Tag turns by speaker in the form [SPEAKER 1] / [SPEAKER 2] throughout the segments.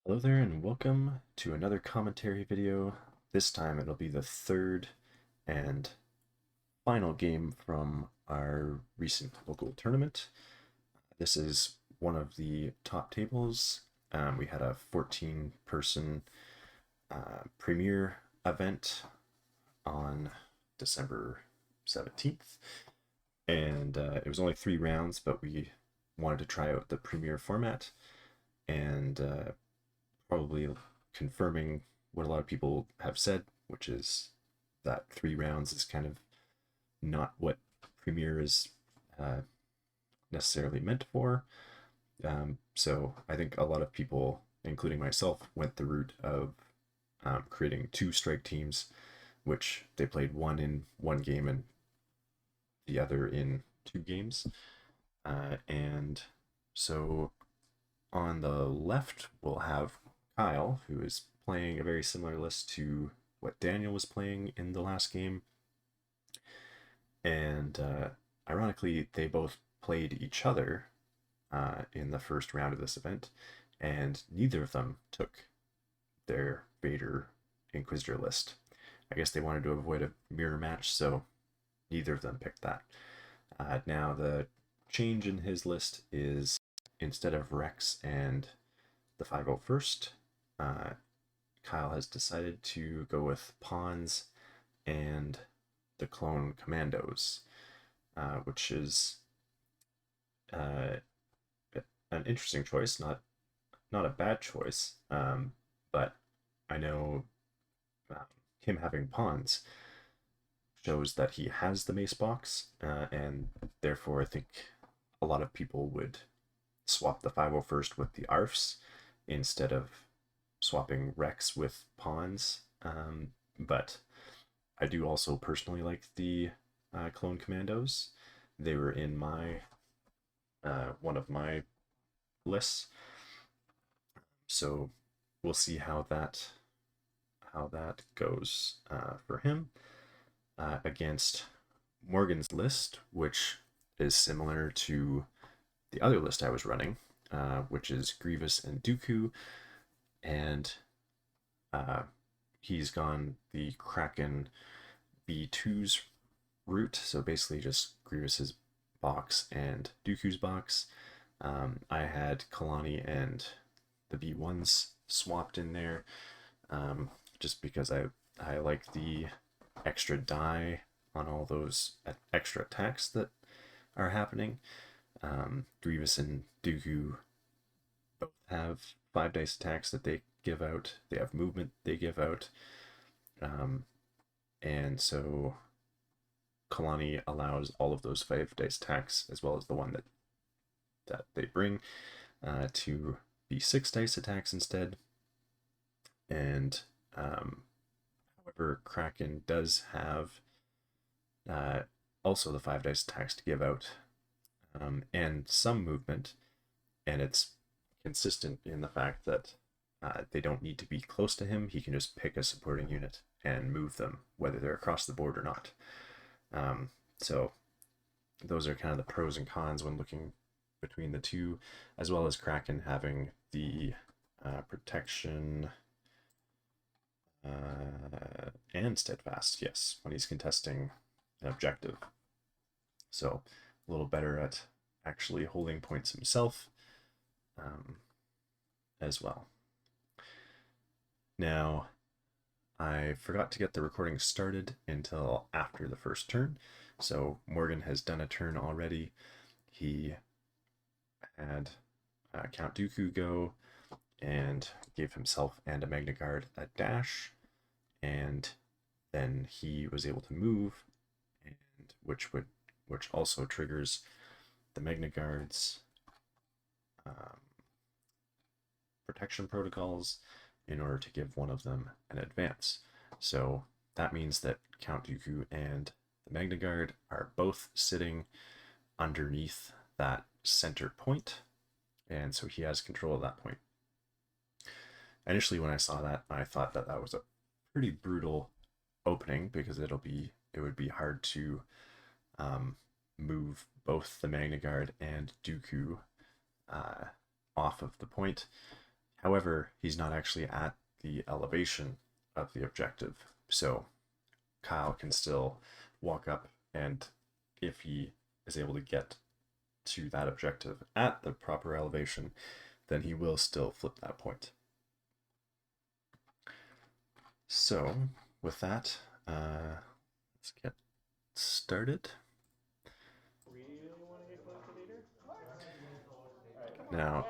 [SPEAKER 1] Hello there and welcome to another commentary video. This time it'll be the third and final game from our recent local tournament. This is one of the top tables. We had a 14-person Premiere event on December 17th, and it was only 3 rounds, but we wanted to try out the Premiere format and probably confirming what a lot of people have said, which is that 3 rounds is kind of not what Premiere is necessarily meant for. So I think a lot of people, including myself, went the route of creating 2 strike teams, which they played one in one game and the other in 2 games. And so on the left, we'll have Kyle, who is playing a very similar list to what Daniel was playing in the last game. And ironically, they both played each other in the first round of this event, and neither of them took their Vader Inquisitor list. I guess they wanted to avoid a mirror match, so neither of them picked that. Now, the change in his list is instead of Rex and the 501st, Kyle has decided to go with Pawns and the Clone Commandos, which is an interesting choice, not a bad choice, but I know him having Pawns shows that he has the mace box, and therefore I think a lot of people would swap the 501st with the ARFs instead of swapping Rex with Pawns. But I do also personally like the Clone Commandos. They were in my one of my lists, so we'll see how that goes for him against Morgan's list, which is similar to the other list I was running, which is Grievous and Dooku, and he's gone the Kraken B2's route, so basically just Grievous's box and Dooku's box. I had Kalani and the B1s swapped in there, just because I like the extra die on all those extra attacks that are happening. Grievous and Dooku both have 5 dice attacks that they give out. They have movement they give out. And so Kalani allows all of those 5 dice attacks, as well as the one that they bring, to be 6 dice attacks instead. And however, Kraken does have also the 5 dice attacks to give out, and some movement, and it's consistent in the fact that they don't need to be close to him. He can just pick a supporting unit and move them, whether they're across the board or not. So those are kind of the pros and cons when looking between the two, as well as Kraken having the protection and steadfast, yes, when he's contesting an objective. So a little better at actually holding points himself as well. Now, I forgot to get the recording started until after the first turn, so Morgan has done a turn already. He had Count Dooku go and gave himself and a Magna Guard a dash, and then he was able to move, and which also triggers the Magna Guard's protection protocols in order to give one of them an advance. So that means that Count Dooku and the Magna Guard are both sitting underneath that center point, and so he has control of that point. Initially, when I saw that, I thought that was a pretty brutal opening, because it would be hard to move both the Magna Guard and Dooku off of the point. However, he's not actually at the elevation of the objective, so Kyle can still walk up, and if he is able to get to that objective at the proper elevation, then he will still flip that point. So, with that, let's get started. Now,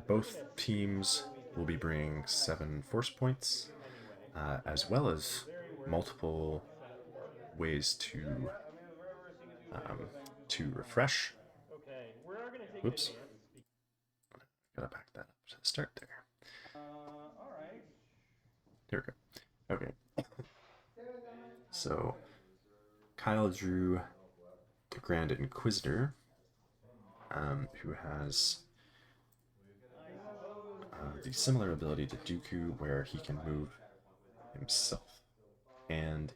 [SPEAKER 1] both teams will be bringing 7 force points, as well as multiple ways to refresh. Whoops. Gotta back that up to the start there. There we go. Okay. So, Kyle drew the Grand Inquisitor, who has the similar ability to Dooku, where he can move himself, and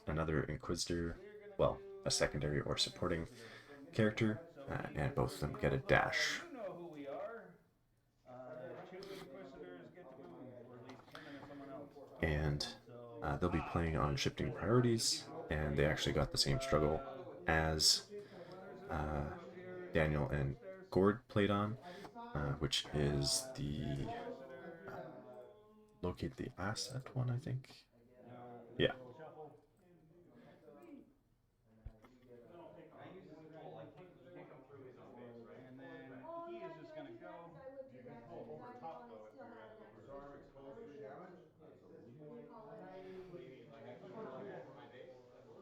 [SPEAKER 1] another Inquisitor, well, a secondary or supporting character, and both of them get a dash. And they'll be playing on shifting priorities, and they actually got the same struggle as Daniel and Gord played on, which is the locate the asset one, I think. Yeah.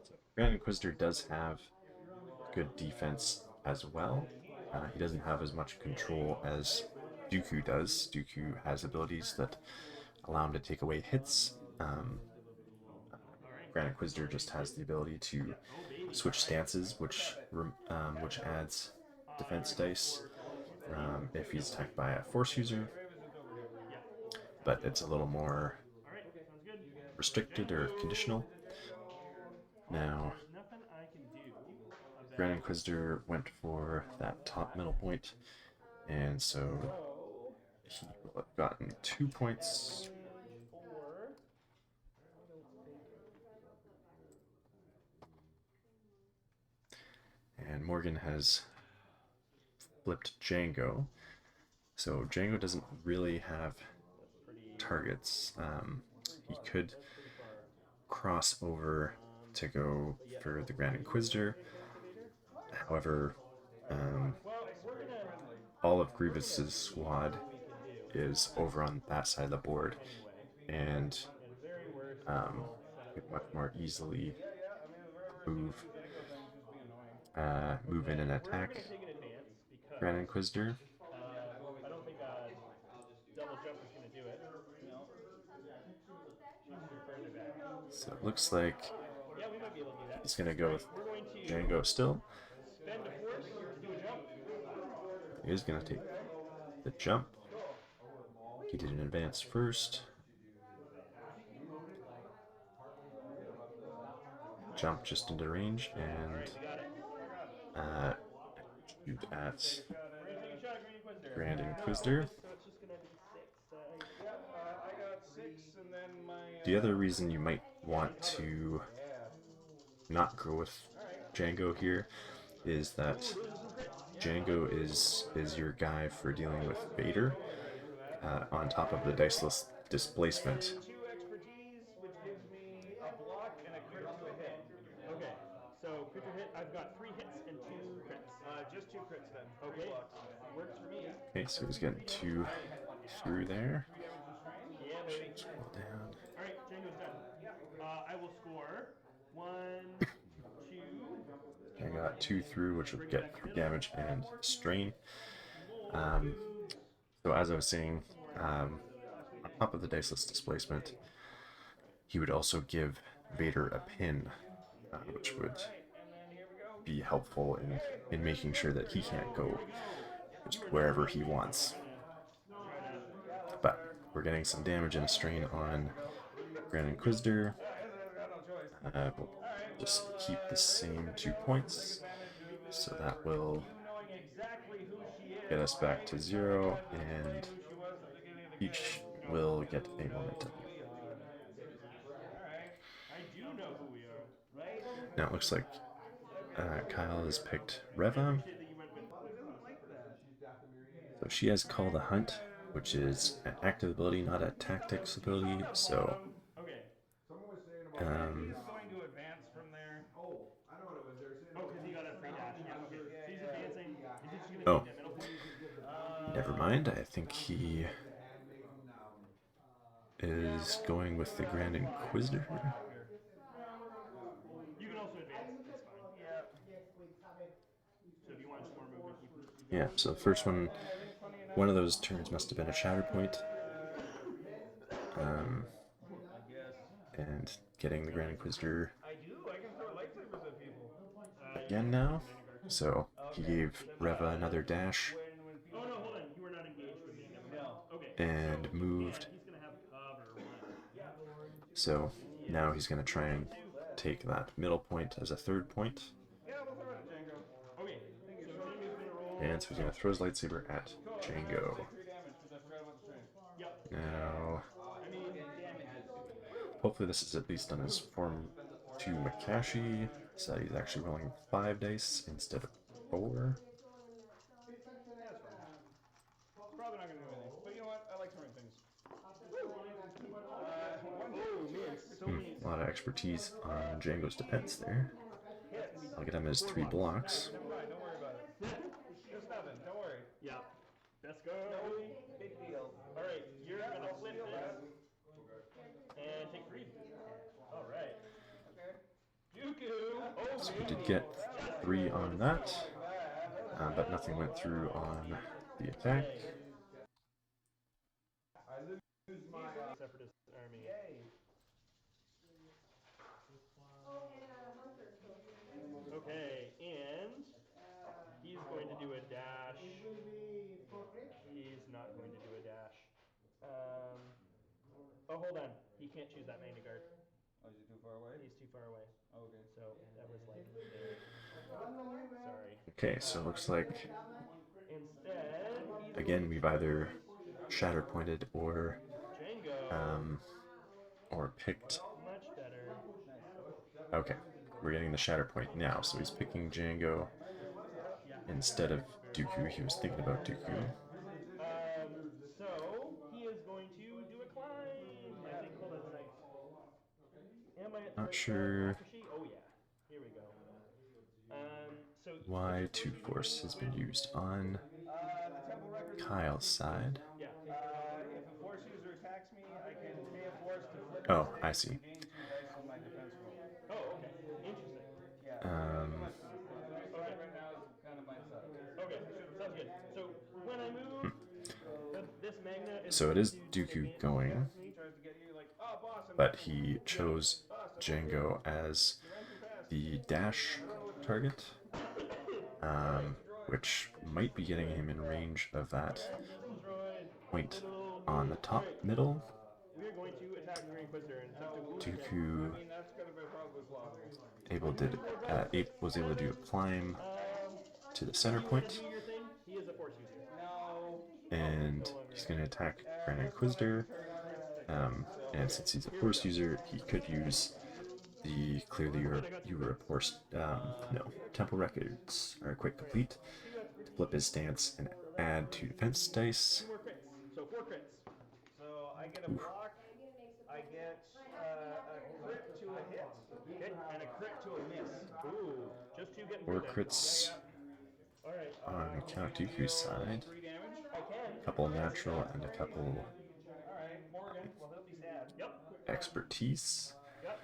[SPEAKER 1] So Grand Inquisitor does have good defense as well. He doesn't have as much control as Dooku does. Dooku has abilities that allow him to take away hits. Grand Inquisitor just has the ability to switch stances, which adds defense dice if he's attacked by a Force user. But it's a little more restricted or conditional. Now, Grand Inquisitor went for that top middle point, and so he will have gotten 2 points. And Morgan has flipped Django. So Django doesn't really have targets. He could cross over to go for the Grand Inquisitor. However, all of Grievous's squad is over on that side of the board, and could much more easily move in and attack Grand Inquisitor. So it looks like he's gonna go with Django still. He is gonna take the jump. He did an advance first. Jump just into range and shoot at Grand Inquisitor. The other reason you might want to not go with Django here is that Django is your guy for dealing with Vader, on top of the diceless displacement.
[SPEAKER 2] So crit hit, I've got 3 hits and 2 crits. Just 2 crits then. Okay, works for me.
[SPEAKER 1] Okay, so he's getting 2 through there.
[SPEAKER 2] Yeah, baby.
[SPEAKER 1] Scroll down.
[SPEAKER 2] All right, Django's done. I will score 1, 2.
[SPEAKER 1] I got 2 through, which will get 3 damage and strain. So as I was saying, on top of the diceless displacement, he would also give Vader a pin, which would be helpful in making sure that he can't go just wherever he wants. But we're getting some damage and a strain on Grand Inquisitor. We'll just keep the same 2 points. So that will get us back to 0, and
[SPEAKER 2] Who she was at the beginning of the
[SPEAKER 1] each
[SPEAKER 2] game?
[SPEAKER 1] will get a momentum.
[SPEAKER 2] Alright. I do know who we are. Right?
[SPEAKER 1] Now it looks like Kyle has picked
[SPEAKER 2] I
[SPEAKER 1] Reva,
[SPEAKER 2] appreciate that you went with
[SPEAKER 3] Who doesn't like that?
[SPEAKER 1] so she has Call the Hunt, which is an active ability, not a tactics ability. So
[SPEAKER 2] Okay.
[SPEAKER 3] Someone was saying about.
[SPEAKER 2] And
[SPEAKER 1] Um,
[SPEAKER 2] he's going to advance from there.
[SPEAKER 3] Oh, I know what it was. They were saying.
[SPEAKER 2] Oh, because he got a free dash. Yeah, okay. So he's advancing. Is he just going to
[SPEAKER 1] oh,
[SPEAKER 2] take that middle point?
[SPEAKER 1] never mind. I think he
[SPEAKER 3] The handmaiden.
[SPEAKER 1] is going with the Grand Inquisitor.
[SPEAKER 2] You can also advance. It's fine. Yeah. So if you want some more movement, you can.
[SPEAKER 1] Yeah, so the first one of those turns must have been a Shatterpoint.
[SPEAKER 3] I guess.
[SPEAKER 1] And getting the Grand Inquisitor
[SPEAKER 3] I do. I can throw lightsabers at people.
[SPEAKER 1] again now. So he gave Reva another dash
[SPEAKER 2] Oh no, hold on. You were not engaged with me.
[SPEAKER 3] No.
[SPEAKER 2] Okay.
[SPEAKER 1] and
[SPEAKER 2] so
[SPEAKER 1] moved.
[SPEAKER 2] he's gonna have cover.
[SPEAKER 1] So now he's going to try and take that middle point as a third point.
[SPEAKER 3] Yeah, we'll throw it at Django.
[SPEAKER 2] Okay. So Django's gonna roll.
[SPEAKER 1] And so he's going to throw his lightsaber at Django.
[SPEAKER 3] 3 damage because I forgot about the train.
[SPEAKER 2] Yep.
[SPEAKER 1] Now,
[SPEAKER 2] I mean, damages.
[SPEAKER 1] hopefully this is at least on his form to Makashi, so that he's actually rolling 5 dice instead of 4.
[SPEAKER 3] Probably not gonna do anything. But you know what? I like throwing things.
[SPEAKER 2] Oh man, so many.
[SPEAKER 1] A lot of expertise on Django's defense there. I'll get him as 3 blocks.
[SPEAKER 3] Never mind. Don't worry about it. Just nothing. Don't worry.
[SPEAKER 2] Yeah. Let's go.
[SPEAKER 3] Big deal.
[SPEAKER 2] All right, you're gonna flip this and take 3. All right. Dooku. Oh,
[SPEAKER 1] So we did get 3 on that, but nothing went through on the attack.
[SPEAKER 3] I lose my.
[SPEAKER 2] Separatist army. Okay, and he's going to do a dash. He's not going to do a dash. Oh, hold on. He can't choose that main guard.
[SPEAKER 3] Oh, is he too far away?
[SPEAKER 2] He's too far away.
[SPEAKER 3] Oh, okay.
[SPEAKER 2] So that was like there. Sorry.
[SPEAKER 1] Okay, so it looks like,
[SPEAKER 2] Instead, he's
[SPEAKER 1] again, we've either Shatterpointed
[SPEAKER 2] Django.
[SPEAKER 1] or picked.
[SPEAKER 2] Much better.
[SPEAKER 1] Okay, we're getting the Shatterpoint now, so he's picking Django instead of Dooku. He was thinking about Dooku.
[SPEAKER 2] So he is going to do a climb. I think. Hold on a second. Am I at the
[SPEAKER 1] Not
[SPEAKER 2] right
[SPEAKER 1] sure
[SPEAKER 2] block sheet? Oh yeah. Here we go. So
[SPEAKER 1] why 2 Force has been used on
[SPEAKER 3] The temple record.
[SPEAKER 1] Kyle's side.
[SPEAKER 2] Yeah.
[SPEAKER 3] If a force user attacks me, I can pay a force to flip.
[SPEAKER 1] Oh, I see.
[SPEAKER 3] Gain 2 dice on my defense roll.
[SPEAKER 2] Oh, okay. Interesting.
[SPEAKER 3] Yeah. Right now is kind of my side.
[SPEAKER 2] Okay, sounds good. So when I move, this magna is.
[SPEAKER 1] So it is Dooku going,
[SPEAKER 3] He tries to get you like, oh, boss.
[SPEAKER 1] but he chose Django as the dash target, which might be getting him in range of that point on the top middle.
[SPEAKER 2] We are going to attack the Grand Inquisitor and attempt to.
[SPEAKER 1] Dooku
[SPEAKER 3] That's gonna be probably plausible.
[SPEAKER 1] was able to do a climb to the center point,
[SPEAKER 2] Do your thing. He is a force user.
[SPEAKER 3] No.
[SPEAKER 1] and he's going to attack Grand Inquisitor. And since he's a force user, he could use the clearly you were a force temple records are quite complete to flip his stance and add 2 defense dice.
[SPEAKER 2] 2 more crits. So 4 crits.
[SPEAKER 3] So I get a block. I get a crit to a hit.
[SPEAKER 2] Okay, and a crit to a miss. Ooh, just 2 getting
[SPEAKER 1] 4
[SPEAKER 2] through then.
[SPEAKER 1] crits
[SPEAKER 2] All right.
[SPEAKER 1] on Count Dooku's side,
[SPEAKER 3] 3 damage.
[SPEAKER 2] I can.
[SPEAKER 1] a couple natural and a couple
[SPEAKER 3] Alright, Morgan. Well, he'll be sad.
[SPEAKER 2] Yep.
[SPEAKER 1] expertise.
[SPEAKER 2] Yep.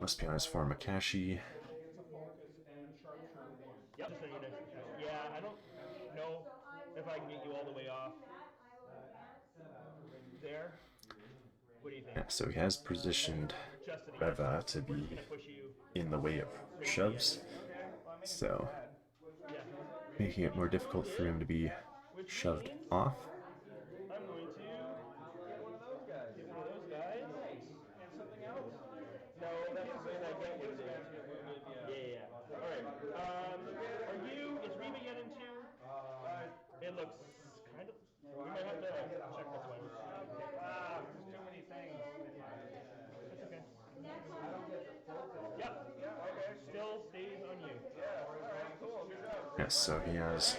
[SPEAKER 1] Must be on his form Makashi.
[SPEAKER 2] Yep. Just so you know. Yeah, I don't know if I can get you all the way off there. What do you think?
[SPEAKER 1] Yeah, so he has positioned
[SPEAKER 2] Just to the
[SPEAKER 1] Reva to be
[SPEAKER 2] gonna push you.
[SPEAKER 1] in the way of shoves, so
[SPEAKER 2] Yeah.
[SPEAKER 1] making it more difficult for him to be shoved off.
[SPEAKER 2] I'm going to
[SPEAKER 3] Get one of those guys.
[SPEAKER 2] get one of those guys.
[SPEAKER 3] And something else.
[SPEAKER 2] No, that's the thing I get with it. Yeah. All right. Are you? Is Reba yet into? Kind of. We might have to check this one.
[SPEAKER 3] Ah, there's too many things.
[SPEAKER 2] That's okay.
[SPEAKER 3] I don't get the focus.
[SPEAKER 2] Yep.
[SPEAKER 3] Yeah, okay.
[SPEAKER 2] Still stays on you.
[SPEAKER 3] Yeah, alright, cool, good job.
[SPEAKER 1] Yes, so he has,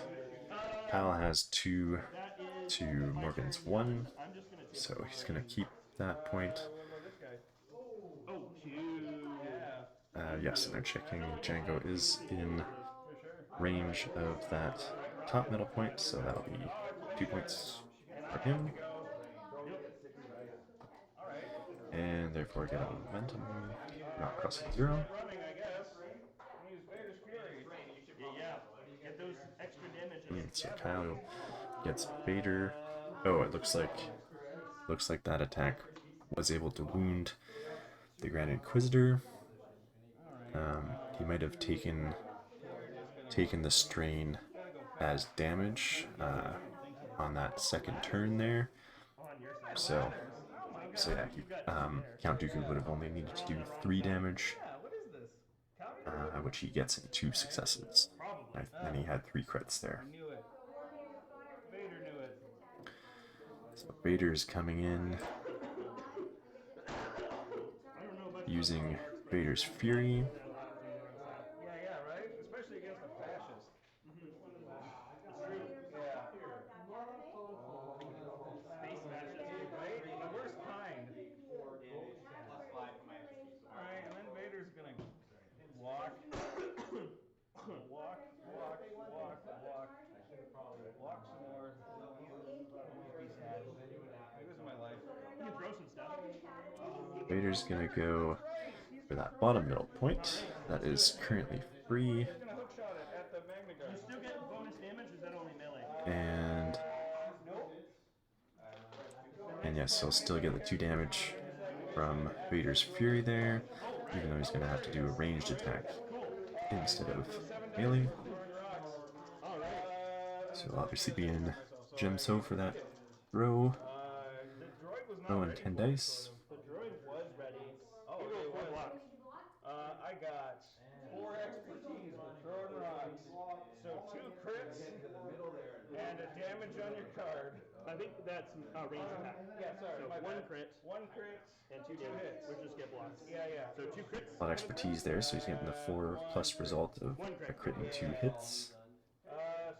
[SPEAKER 1] Kyle has 2
[SPEAKER 2] That is
[SPEAKER 1] to
[SPEAKER 2] my
[SPEAKER 1] Morgan's
[SPEAKER 2] turn.
[SPEAKER 1] 1,
[SPEAKER 2] I'm just gonna take
[SPEAKER 1] so
[SPEAKER 2] it
[SPEAKER 1] he's
[SPEAKER 2] away.
[SPEAKER 1] going to keep that point.
[SPEAKER 3] What about this guy?
[SPEAKER 2] Oh, 2.
[SPEAKER 3] Yeah.
[SPEAKER 1] Yes, and they're checking Django is in
[SPEAKER 3] For sure.
[SPEAKER 1] range of that top middle point, so that'll be 2 points for him, and therefore get a momentum, not crossing 0.
[SPEAKER 3] Running, I guess. Use Vader's Fury.
[SPEAKER 2] Yeah. Get those extra damages.
[SPEAKER 1] So Kyle gets Vader. Oh, it looks like that attack was able to wound the Grand Inquisitor. He might have taken the strain as damage on that second turn there. So yeah, Count Dooku would have only needed to do 3 damage, which he gets in 2 successes. And he had 3 crits there.
[SPEAKER 3] I knew it. Vader knew it.
[SPEAKER 1] So Vader's coming in, using Vader's Fury.
[SPEAKER 3] Yeah, right? Especially against a fascist. Yeah.
[SPEAKER 2] Space fascist.
[SPEAKER 3] Right? The worst kind. Alright, and then Vader's gonna walk. Walk. Walk some more. Be sad. This is my life.
[SPEAKER 2] You can throw some stuff.
[SPEAKER 1] Vader's gonna go for that bottom middle point that is currently free,
[SPEAKER 3] He's gonna hookshot it at the Magna Guard.
[SPEAKER 2] You still get bonus damage, or is that only melee?
[SPEAKER 1] and yes, he'll still get the 2 damage from Vader's Fury there, even though he's gonna have to do a ranged attack instead of melee. So he'll obviously be in Gemso for that throw. Throwing 10 dice.
[SPEAKER 2] The droid was ready.
[SPEAKER 3] Oh,
[SPEAKER 2] You rolled 4 blocks.
[SPEAKER 3] I got 4 expertise with throwing rocks. So 2 crits and a damage on your card.
[SPEAKER 2] I think that's range attack.
[SPEAKER 3] Yeah, sorry.
[SPEAKER 2] So
[SPEAKER 3] my
[SPEAKER 2] 1
[SPEAKER 3] bad.
[SPEAKER 2] crit
[SPEAKER 3] 1 crit
[SPEAKER 2] and 2 damage, which just get blocked.
[SPEAKER 3] Yeah.
[SPEAKER 2] So 2 crits.
[SPEAKER 1] A lot of expertise there, so he's getting the 4 plus result of a crit and 2 hits.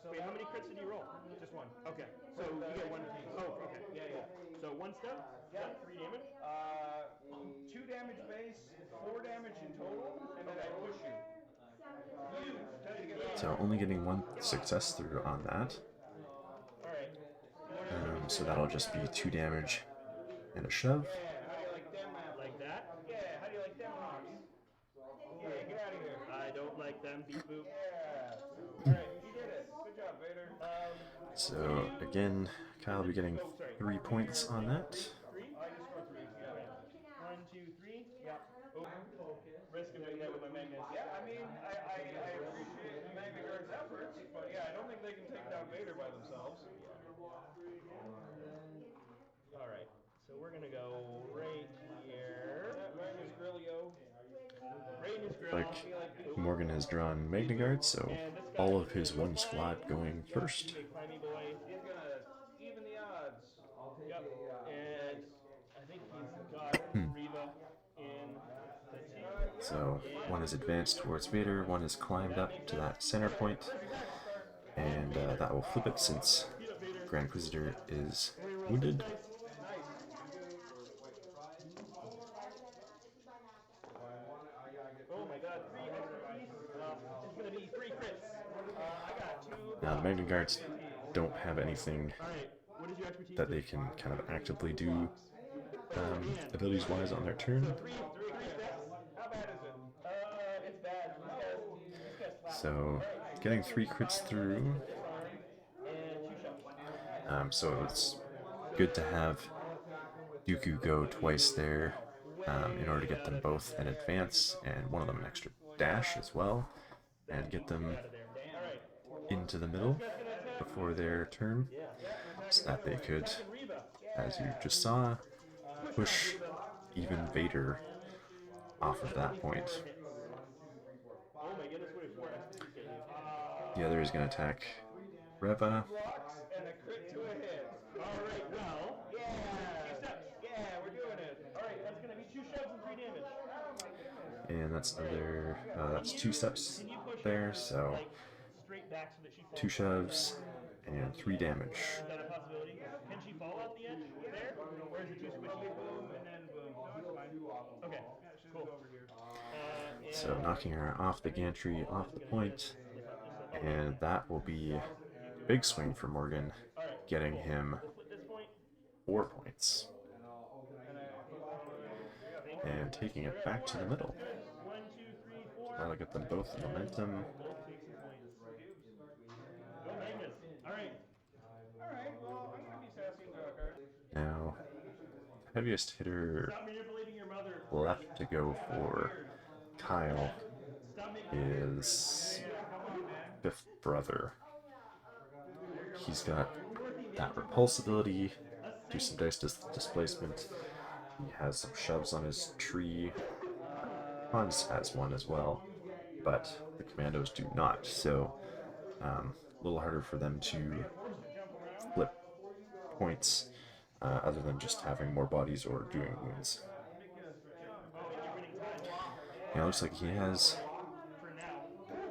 [SPEAKER 3] So
[SPEAKER 2] Wait, how many crits did you roll? Just 1. Okay. So you get 1. Oh, okay.
[SPEAKER 3] Yeah.
[SPEAKER 2] So 1 step? Yeah. 3 damage?
[SPEAKER 3] 2 damage base, 4 damage in total, and then I push you.
[SPEAKER 1] So only getting 1 success through on that.
[SPEAKER 2] Alright.
[SPEAKER 1] So that'll just be 2 damage and a shove.
[SPEAKER 3] Yeah, how do you like them?
[SPEAKER 2] Like that?
[SPEAKER 3] Yeah, how do you like them rocks? Yeah, get out of here.
[SPEAKER 2] I don't like them. Beep boop.
[SPEAKER 3] Yeah. Alright, you did it. Good job, Vader.
[SPEAKER 1] So again, Kyle will be getting 3 points on that.
[SPEAKER 2] 3?
[SPEAKER 3] I just scored 3. Yeah.
[SPEAKER 2] 1, 2, 3.
[SPEAKER 3] Yeah.
[SPEAKER 2] Risk of doing that with my magnets.
[SPEAKER 3] Yeah, I mean, I appreciate the Magna Guard's efforts, but yeah, I don't think they can take down Vader by themselves.
[SPEAKER 2] Alright. So we're gonna go right here.
[SPEAKER 3] Right in his grillio.
[SPEAKER 2] Right in his grill.
[SPEAKER 1] Like Morgan has drawn Magna Guard, so all of his 1 squad going first.
[SPEAKER 2] Big climby boy.
[SPEAKER 3] He's gonna even the odds.
[SPEAKER 2] Yep. And I think he's got Reva in the team.
[SPEAKER 1] So 1 is advanced towards Vader, 1 is climbed up to that center point, and that will flip it since Grand Inquisitor is wounded.
[SPEAKER 2] Oh my god, 3 expertise. It's gonna be 3 crits. I got 2.
[SPEAKER 1] Now the Magna Guards don't have anything
[SPEAKER 2] Alright, what is your expertise?
[SPEAKER 1] that they can kind of actively do abilities-wise on their turn.
[SPEAKER 2] 3 steps?
[SPEAKER 3] How bad is it?
[SPEAKER 2] It's bad.
[SPEAKER 1] So getting 3 crits through.
[SPEAKER 2] And 2 shots.
[SPEAKER 1] So it's good to have Dooku go twice there in order to get them both an advance and one of them an extra dash as well, and get them into the middle before their turn, so that they could, as you just saw, push even Vader off of that point.
[SPEAKER 2] Oh my goodness, what did 4 expertise get you?
[SPEAKER 1] The other is going to attack Reva.
[SPEAKER 3] And a crit to a
[SPEAKER 2] All right, well,
[SPEAKER 3] Yeah.
[SPEAKER 2] 2 steps.
[SPEAKER 3] Yeah, we're doing it.
[SPEAKER 2] All right, that's going to be 2 shoves and 3 damage.
[SPEAKER 3] Oh my goodness.
[SPEAKER 1] And that's another, that's 2 steps
[SPEAKER 2] Can you push
[SPEAKER 1] there,
[SPEAKER 2] her,
[SPEAKER 1] so
[SPEAKER 2] like, straight back so that she falls
[SPEAKER 1] 2
[SPEAKER 2] off the
[SPEAKER 1] shoves
[SPEAKER 2] edge?
[SPEAKER 1] and 3 damage.
[SPEAKER 2] Is that a possibility? Can she fall off the edge there? Or is it too squishy?
[SPEAKER 3] Boom and then boom. No, it's fine.
[SPEAKER 2] Okay,
[SPEAKER 3] Yeah, she's
[SPEAKER 2] cool.
[SPEAKER 3] over here.
[SPEAKER 1] So knocking her off the gantry, off the point, and that will be a big swing for Morgan, getting him 4 points. And taking it back to the middle.
[SPEAKER 2] 1, 2, 3, 4.
[SPEAKER 1] That'll get them both momentum.
[SPEAKER 2] Go Magnus. All right.
[SPEAKER 3] Alright, well, I'm gonna be sassy and draw a card.
[SPEAKER 1] Now, heaviest hitter
[SPEAKER 2] Stop manipulating your mother.
[SPEAKER 1] left to go for Kyle
[SPEAKER 2] Stop making
[SPEAKER 1] is Fifth Brother. He's got that repulsibility, do some dice displacement. He has some shoves on his tree. Hans has one as well, but the commandos do not, so a little harder for them to flip points other than just having more bodies or doing wounds. Yeah, it looks like he has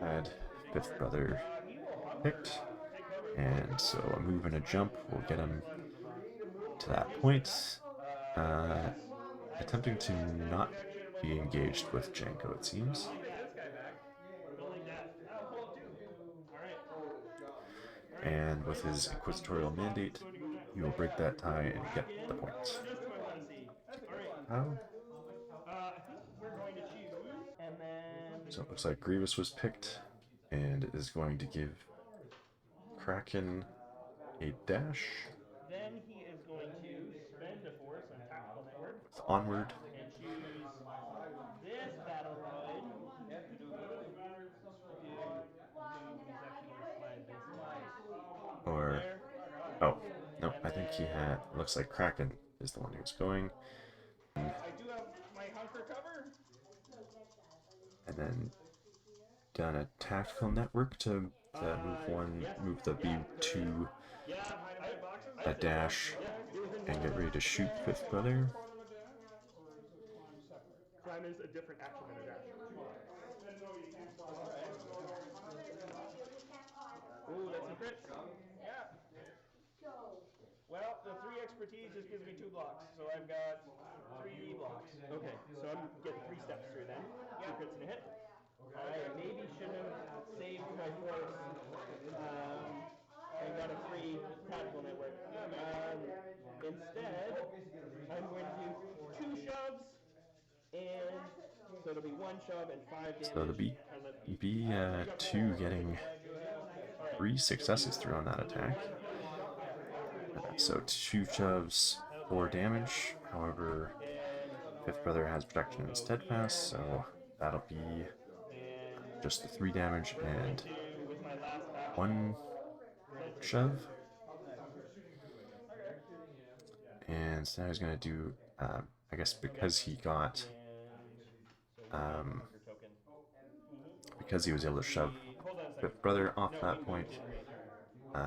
[SPEAKER 1] had Fifth Brother picked, and so a move and a jump will get him to that point. Attempting to not be engaged with Janko, it seems. And with his Inquisitorial mandate, he will break that tie and get the point. How? So it looks like Grievous was picked and is going to give Kraken a dash.
[SPEAKER 2] Then he is going to spend a force on tactical network
[SPEAKER 1] With Onward.
[SPEAKER 2] and choose this battle droid to do
[SPEAKER 1] Or, oh, no, I think he had, looks like Kraken is the one who's going.
[SPEAKER 3] I do have my hunker cover.
[SPEAKER 1] And then done a tactical network to move the B2 a dash and get ready to shoot Fifth Brother.
[SPEAKER 2] Climb is a different action than a dash. Ooh, that's a crit.
[SPEAKER 3] Yeah. Well, the 3 expertise just gives me 2 blocks, so I've got 3 blocks.
[SPEAKER 2] Okay, so I'm getting 3 steps through then. 2 crits and a hit. I maybe shouldn't have saved my force and got a free tactical network. Instead, I'm going to do 2 shoves, and so it'll be 1 shove and 5 damage.
[SPEAKER 1] So the B2 getting 3 successes through on that attack. So 2 shoves, 4 damage. However, Fifth Brother has protection and steadfast, so that'll be just the 3 damage and 1 shove. And so now he's going to do, I guess because he got, because he was able to shove Fifth Brother off that point,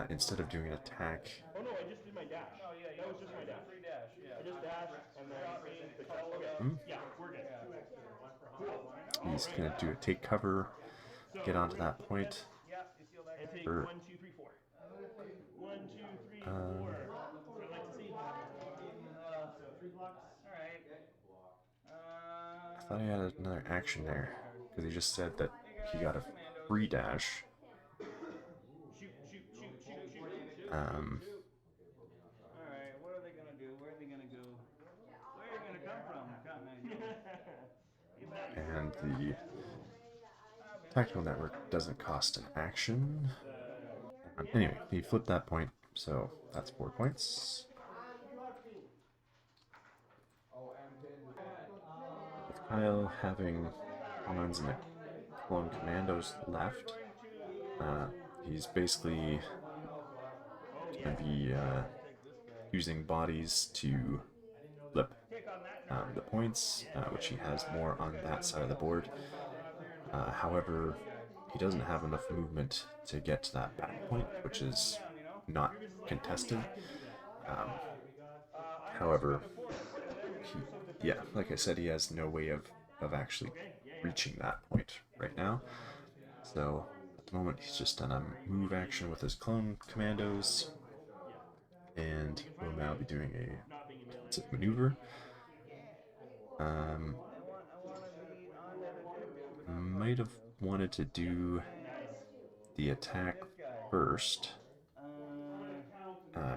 [SPEAKER 1] instead of doing an attack.
[SPEAKER 2] Oh no, I just did my dash.
[SPEAKER 3] Oh yeah, that was just my dash. Free dash, yeah.
[SPEAKER 2] I just dashed and then the shell. Okay. Yeah, we're good.
[SPEAKER 1] He's going to do a take cover, get onto that point.
[SPEAKER 3] Yeah, you seal that.
[SPEAKER 2] And take
[SPEAKER 1] Or,
[SPEAKER 2] 1, 2, 3, 4. 1, 2, 3, 4. I'd like to see. 3 blocks.
[SPEAKER 3] Alright.
[SPEAKER 1] I thought he had another action there, because he just said that he got a free dash.
[SPEAKER 2] Shoot, shoot, shoot, shoot, shoot.
[SPEAKER 1] Um,
[SPEAKER 3] Alright, what are they gonna do? Where are they gonna go? Where are they gonna come from?
[SPEAKER 1] and the tactical network doesn't cost an action. Anyway, he flipped that point, so that's 4 points. With Kyle having Hans and the clone commandos left, he's basically going to be using bodies to flip the points, which he has more on that side of the board. However, he doesn't have enough movement to get to that back point, which is not contested. However, yeah, like I said, he has no way of actually reaching that point right now. So at the moment, he's just done a move action with his clone commandos, and will now be doing a defensive maneuver. Might have wanted to do the attack first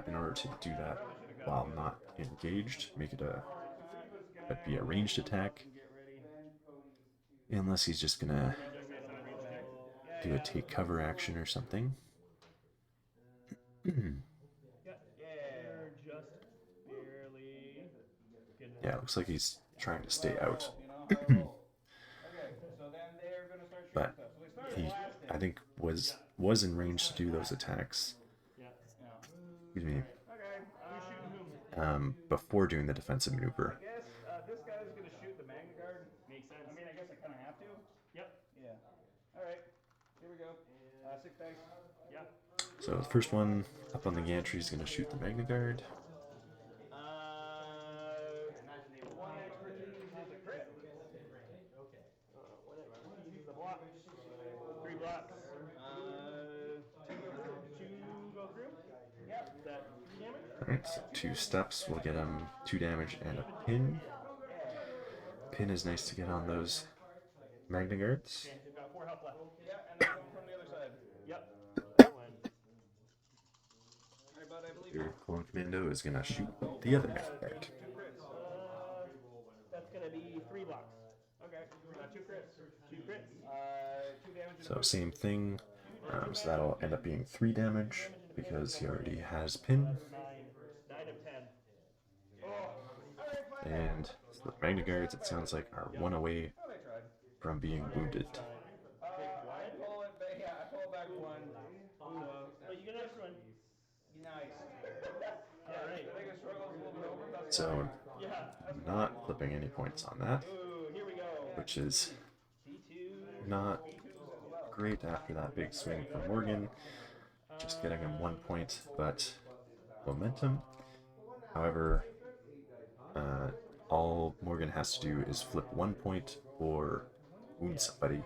[SPEAKER 1] in order to do that while not engaged. Make it be a ranged attack, unless he's just gonna do a take cover action or something. Yeah, it looks like he's trying to stay out. But he, I think, was in range to do those attacks. Excuse me. Before doing the defensive maneuver.
[SPEAKER 3] I guess this guy's gonna shoot the Magna Guard.
[SPEAKER 2] Makes sense.
[SPEAKER 3] I mean, I guess I kind of have to.
[SPEAKER 2] Yep.
[SPEAKER 3] Yeah. All right. Here we go. 6 dice.
[SPEAKER 2] Yeah.
[SPEAKER 1] So the first one up on the gantry is going to shoot the Magna Guard.
[SPEAKER 3] One expertise is a crit.
[SPEAKER 2] One expertise is a block. 3 blocks. Two go through.
[SPEAKER 3] Yep.
[SPEAKER 2] That 3 damage.
[SPEAKER 1] Alright, so 2 steps will get him 2 damage and a pin. Pin is nice to get on those Magna Guards.
[SPEAKER 2] Okay, they've got 4 health left.
[SPEAKER 3] Yeah, and then from the other side.
[SPEAKER 2] Yep. That one.
[SPEAKER 3] Right, bud, I believe.
[SPEAKER 1] Your clone commando is going to shoot the other Magna Guard.
[SPEAKER 2] That's gonna be 3 blocks.
[SPEAKER 3] Okay. 2 crits.
[SPEAKER 2] 2 crits.
[SPEAKER 3] 2 damage.
[SPEAKER 1] So same thing. So that'll end up being 3 damage because he already has pin.
[SPEAKER 2] 9 of 10.
[SPEAKER 1] And so the Magna Guards, it sounds like, are 1 away
[SPEAKER 3] Oh, they tried.
[SPEAKER 1] from being wounded.
[SPEAKER 3] I pull it back. Yeah, I pull it back 1.
[SPEAKER 2] But you get an extra one.
[SPEAKER 3] Nice.
[SPEAKER 2] Yeah, right.
[SPEAKER 3] I think I struggled a little bit over. That's
[SPEAKER 1] So
[SPEAKER 2] Yeah.
[SPEAKER 1] not clipping any points on that,
[SPEAKER 2] Ooh, here we go.
[SPEAKER 1] which is
[SPEAKER 2] D2.
[SPEAKER 1] not great after that big swing from Morgan. Just getting him 1 point, but momentum. However, all Morgan has to do is flip 1 point or wound somebody,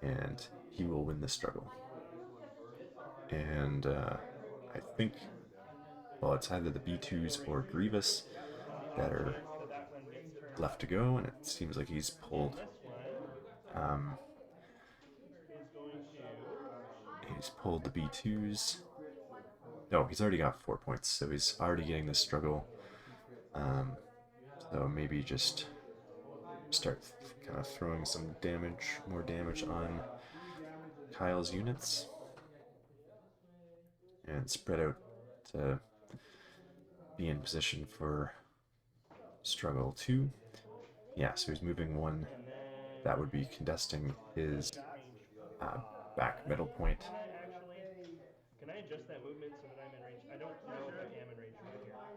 [SPEAKER 1] and he will win the struggle. And I think, well, it's either the B2s or Grievous that are left to go, and it seems like he's pulled. He's pulled the B2s. No, he's already got 4 points, so he's already getting this struggle. So maybe just start kind of throwing some damage, more damage on Kyle's units, and spread out to be in position for struggle 2. Yeah, so he's moving 1. That would be contesting his back middle point.
[SPEAKER 2] Can I adjust that movement so that I'm in range? I don't know if I am in range 5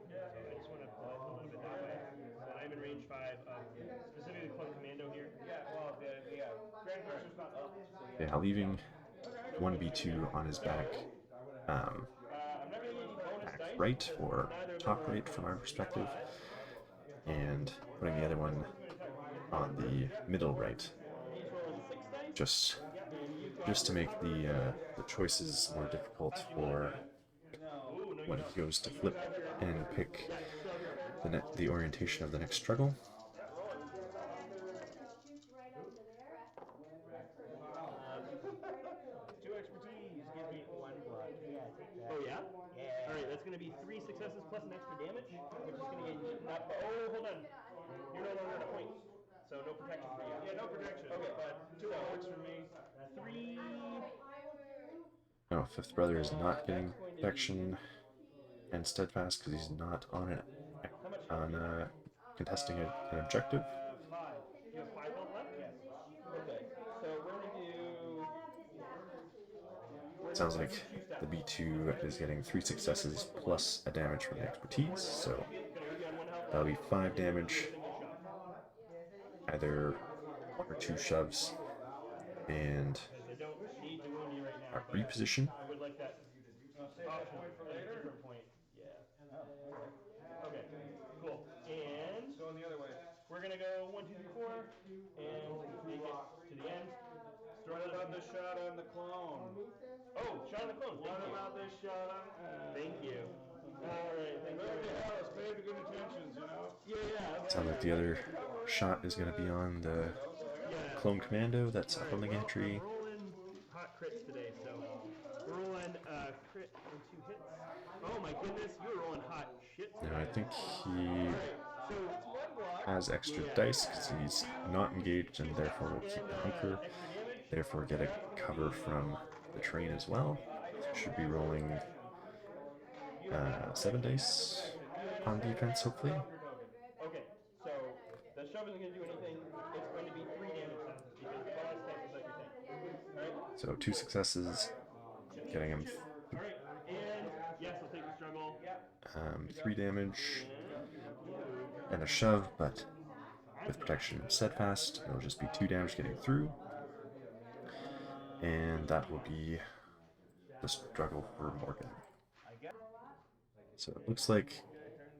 [SPEAKER 2] here. So I just want to pull it a little bit that way. So that I'm in range 5 of specifically Clone Commando here.
[SPEAKER 3] Yeah, well, the Grand Inquisitor's not up. So
[SPEAKER 1] Yeah, leaving 1 B2 on his back,
[SPEAKER 2] I'm not going to get any bonus dice.
[SPEAKER 1] right or top right from our perspective, and putting the other one on the middle right, just to make the choices more difficult for when he goes to flip and pick the orientation of the next struggle.
[SPEAKER 2] Oh yeah? Yeah. Alright, that's going to be 3 successes plus an extra damage, which is going to get not. Oh, hold on. You're no longer at a point. So no protection for you.
[SPEAKER 3] Yeah, no protection.
[SPEAKER 2] Okay, but 2 works for me. 3.
[SPEAKER 1] No, Fifth Brother is not getting protection and steadfast because he's not on contesting an objective.
[SPEAKER 2] 5. You have 5 health left? Yes. Okay. So we're going to do.
[SPEAKER 1] Sounds like the B2 is getting 3 successes plus a damage from the expertise, so that'll be 5 damage, either 1 or 2 shoves, and reposition.
[SPEAKER 2] I would like that option at a different point. Yeah. 1, 2, 3, 4, and make it to the end.
[SPEAKER 3] What about the shot on the clone?
[SPEAKER 2] Oh, shot on the clone.
[SPEAKER 3] What about this shot on?
[SPEAKER 2] Thank you. All right, thank you.
[SPEAKER 3] Beverly Hills, paid good intentions, you know.
[SPEAKER 2] Yeah.
[SPEAKER 1] Sounds like the other shot is going to be on the clone commando that's up on the gantry.
[SPEAKER 2] I'm rolling hot crits today, so we're rolling crit and 2 hits. Oh my goodness, you're rolling hot shit today.
[SPEAKER 1] Now I think he
[SPEAKER 2] So
[SPEAKER 1] has extra dice because he's not engaged and therefore will keep the hunker, therefore get a cover from the train as well. So should be rolling 7 dice on defense, hopefully.
[SPEAKER 2] Okay, so the shove isn't going to do anything. It's going to be 3 damage then, because the bonus type is like your thing. Alright?
[SPEAKER 1] So 2 successes, getting him
[SPEAKER 2] Alright, and yes, I'll take the struggle.
[SPEAKER 1] 3 damage and a shove, but with protection steadfast, it'll just be 2 damage getting through. And that will be the struggle for Morgan. So it looks like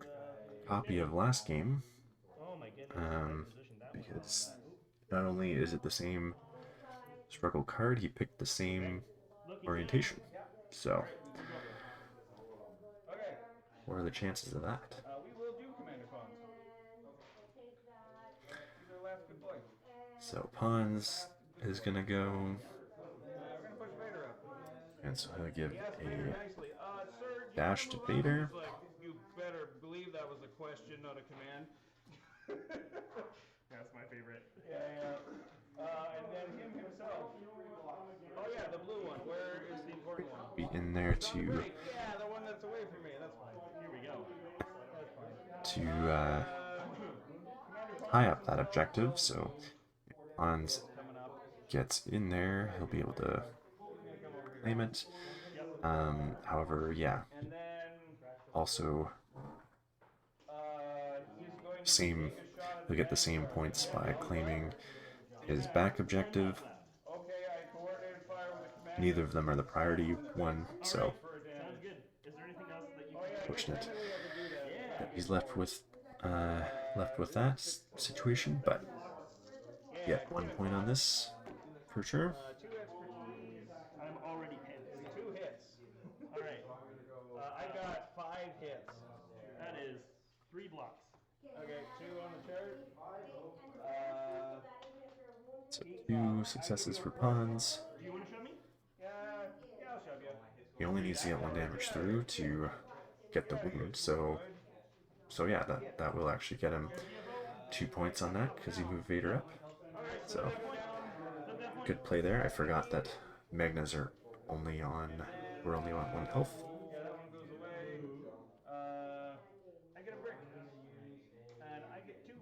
[SPEAKER 1] a copy of last game, because not only is it the same struggle card, he picked the same orientation. So what are the chances of that?
[SPEAKER 3] We will do Commander Pawns. He's our last good boy.
[SPEAKER 1] So Pawns is gonna go,
[SPEAKER 3] We're gonna push Vader up.
[SPEAKER 1] and so he'll give a
[SPEAKER 3] Nicely. Sir,
[SPEAKER 1] dash to Vader.
[SPEAKER 3] like, you better believe that was a question, not a command.
[SPEAKER 2] That's my favorite.
[SPEAKER 3] Yeah. And then him himself. Oh yeah, the blue one. Where is the important one?
[SPEAKER 1] Be in there to
[SPEAKER 3] Great. Yeah, the one that's away from me. That's fine.
[SPEAKER 2] Here we go.
[SPEAKER 1] high up that objective. So if Pawns gets in there, he'll be able to claim it. However, yeah, also same, he'll get the same points by claiming his back objective. Neither of them are the priority one, so fortunate that he's left with that situation, but get 1 point on this for sure.
[SPEAKER 2] I'm already pinned.
[SPEAKER 3] 2 hits.
[SPEAKER 2] All right.
[SPEAKER 3] I got 5 hits.
[SPEAKER 2] That is 3 blocks.
[SPEAKER 3] Okay, 2 on the chart.
[SPEAKER 1] So 2 successes for Pawns.
[SPEAKER 2] Do you want to show me?
[SPEAKER 3] Yeah, I'll shove you.
[SPEAKER 1] He only needs to get 1 damage through to get the wound, so yeah, that will actually get him 2 points on that because he moved Vader up. So good play there. I forgot that Magnas are only on 1 health.
[SPEAKER 3] Yeah, that one goes away. I get a brick. And I get 2.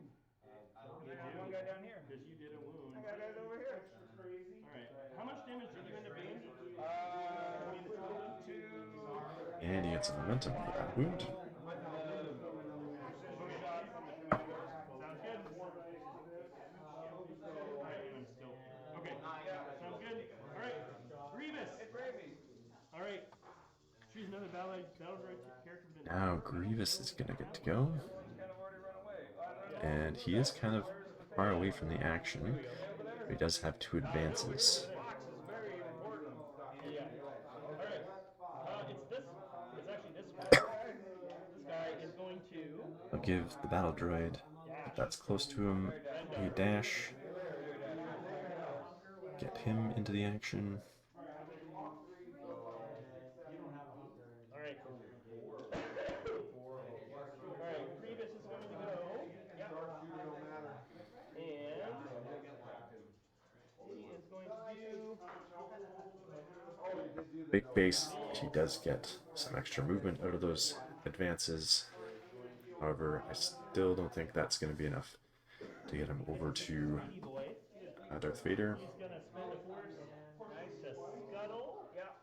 [SPEAKER 3] One guy down here.
[SPEAKER 2] Because you did a wound.
[SPEAKER 3] I got guys over here.
[SPEAKER 2] Alright. How much damage did you end up doing?
[SPEAKER 3] 2.
[SPEAKER 1] And he gets some momentum for that wound.
[SPEAKER 2] Okay, sounds good. Alright, Grievous! Alright, choose another battle droid character.
[SPEAKER 1] Now Grievous is gonna get to go. And he is kind of far away from the action, but he does have 2 advances. I'll give the battle droid, if that's close to him, a dash. Get him into the action.
[SPEAKER 2] Alright. Alright, Grievous is going to go. And he is going to do
[SPEAKER 1] Big base, he does get some extra movement out of those advances. However, I still don't think that's going to be enough to get him over to Darth Vader.
[SPEAKER 2] He's going to spend a force to scuttle. Yeah.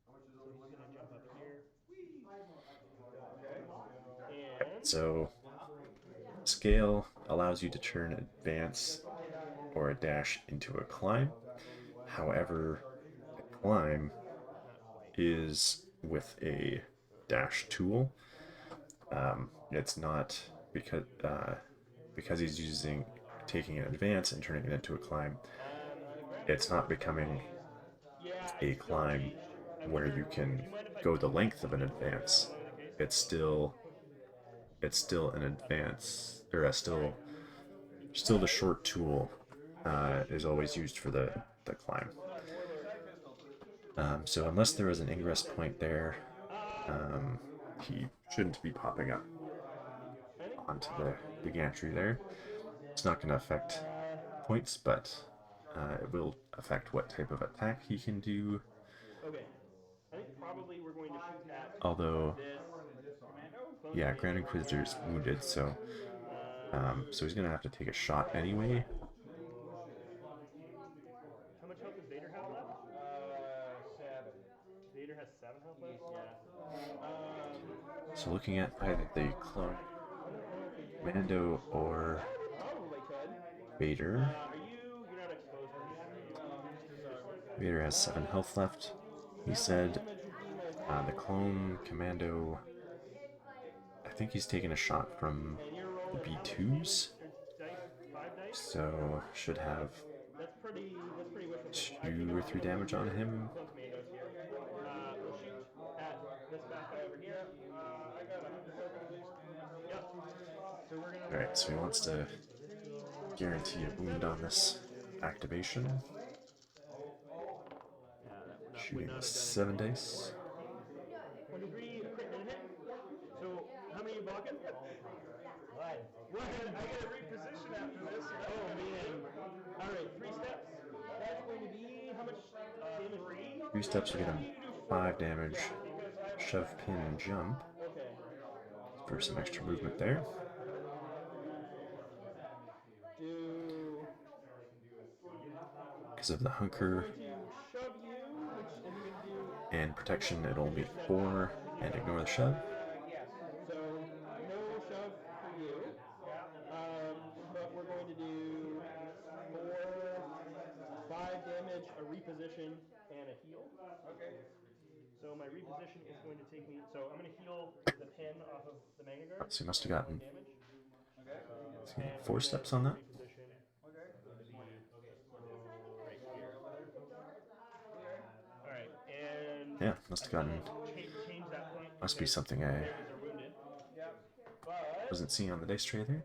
[SPEAKER 2] So he's going to jump up here. And
[SPEAKER 1] So scale allows you to turn advance or a dash into a climb. However, a climb is with a dash tool. It's not because he's taking an advance and turning it into a climb. It's not becoming
[SPEAKER 2] Yeah,
[SPEAKER 1] a
[SPEAKER 2] it's still
[SPEAKER 1] climb
[SPEAKER 2] unchanged. I
[SPEAKER 1] where
[SPEAKER 2] wonder,
[SPEAKER 1] you can
[SPEAKER 2] do you mind if I
[SPEAKER 1] go the
[SPEAKER 2] come back
[SPEAKER 1] length
[SPEAKER 2] in
[SPEAKER 1] of
[SPEAKER 2] a
[SPEAKER 1] an
[SPEAKER 2] minute while you're
[SPEAKER 1] advance.
[SPEAKER 2] following the case?
[SPEAKER 1] It's still an advance, or still the short tool is always used for the climb. So unless there was an ingress point there, he shouldn't be popping up onto the gantry there. It's not going to affect points, but it will affect what type of attack he can do.
[SPEAKER 2] Okay. I think probably we're going to shoot at
[SPEAKER 1] Although,
[SPEAKER 2] this clone
[SPEAKER 1] yeah, Grand
[SPEAKER 2] commando.
[SPEAKER 1] Inquisitor's wounded, so so he's going to have to take a shot anyway.
[SPEAKER 2] How much health does Vader have left?
[SPEAKER 3] 7.
[SPEAKER 2] Vader has 7 health left? Yeah.
[SPEAKER 1] So looking at either the clone commando or
[SPEAKER 2] Probably could.
[SPEAKER 1] Vader.
[SPEAKER 2] You're not exposed to
[SPEAKER 1] Vader has 7 health left. He said the clone commando, I think he's taken a shot from the B2s, so should have
[SPEAKER 2] That's pretty wishful.
[SPEAKER 1] 2 or 3 damage on him.
[SPEAKER 2] Clone commandos here. We'll shoot at this fast guy over here.
[SPEAKER 3] I got 100 token at least.
[SPEAKER 2] Yep. So we're gonna.
[SPEAKER 1] Alright, so he wants to guarantee a wound on this activation. Shooting with 7 dice.
[SPEAKER 2] 23, a crit didn't hit. So, how many are you blocking? One. I gotta reposition after this. Oh, man. Alright, 3 steps. That's going to be how much damage?
[SPEAKER 1] 3 steps will get him 5 damage. Shove, pin, jump.
[SPEAKER 2] Okay.
[SPEAKER 1] For some extra movement there.
[SPEAKER 2] Do.
[SPEAKER 1] Because of the hunker
[SPEAKER 2] Shove you, which is going to do.
[SPEAKER 1] and protection, it'll only be 4 and ignore the shove.
[SPEAKER 2] Yes. So, no shove for you. But we're going to do 5 damage, a reposition, and a heal.
[SPEAKER 3] Okay.
[SPEAKER 2] So my reposition is going to take me. So I'm going to heal the pin off of the Magna Guard.
[SPEAKER 1] So he must have gotten
[SPEAKER 2] Damage.
[SPEAKER 1] Okay. 4 steps on that.
[SPEAKER 2] Reposition.
[SPEAKER 3] Okay.
[SPEAKER 2] Right here. All right, and
[SPEAKER 1] Yeah, must have gotten.
[SPEAKER 2] change that point.
[SPEAKER 1] Must be something I
[SPEAKER 2] They're wounded.
[SPEAKER 3] Yep.
[SPEAKER 2] But
[SPEAKER 1] wasn't seeing on the dice tray there.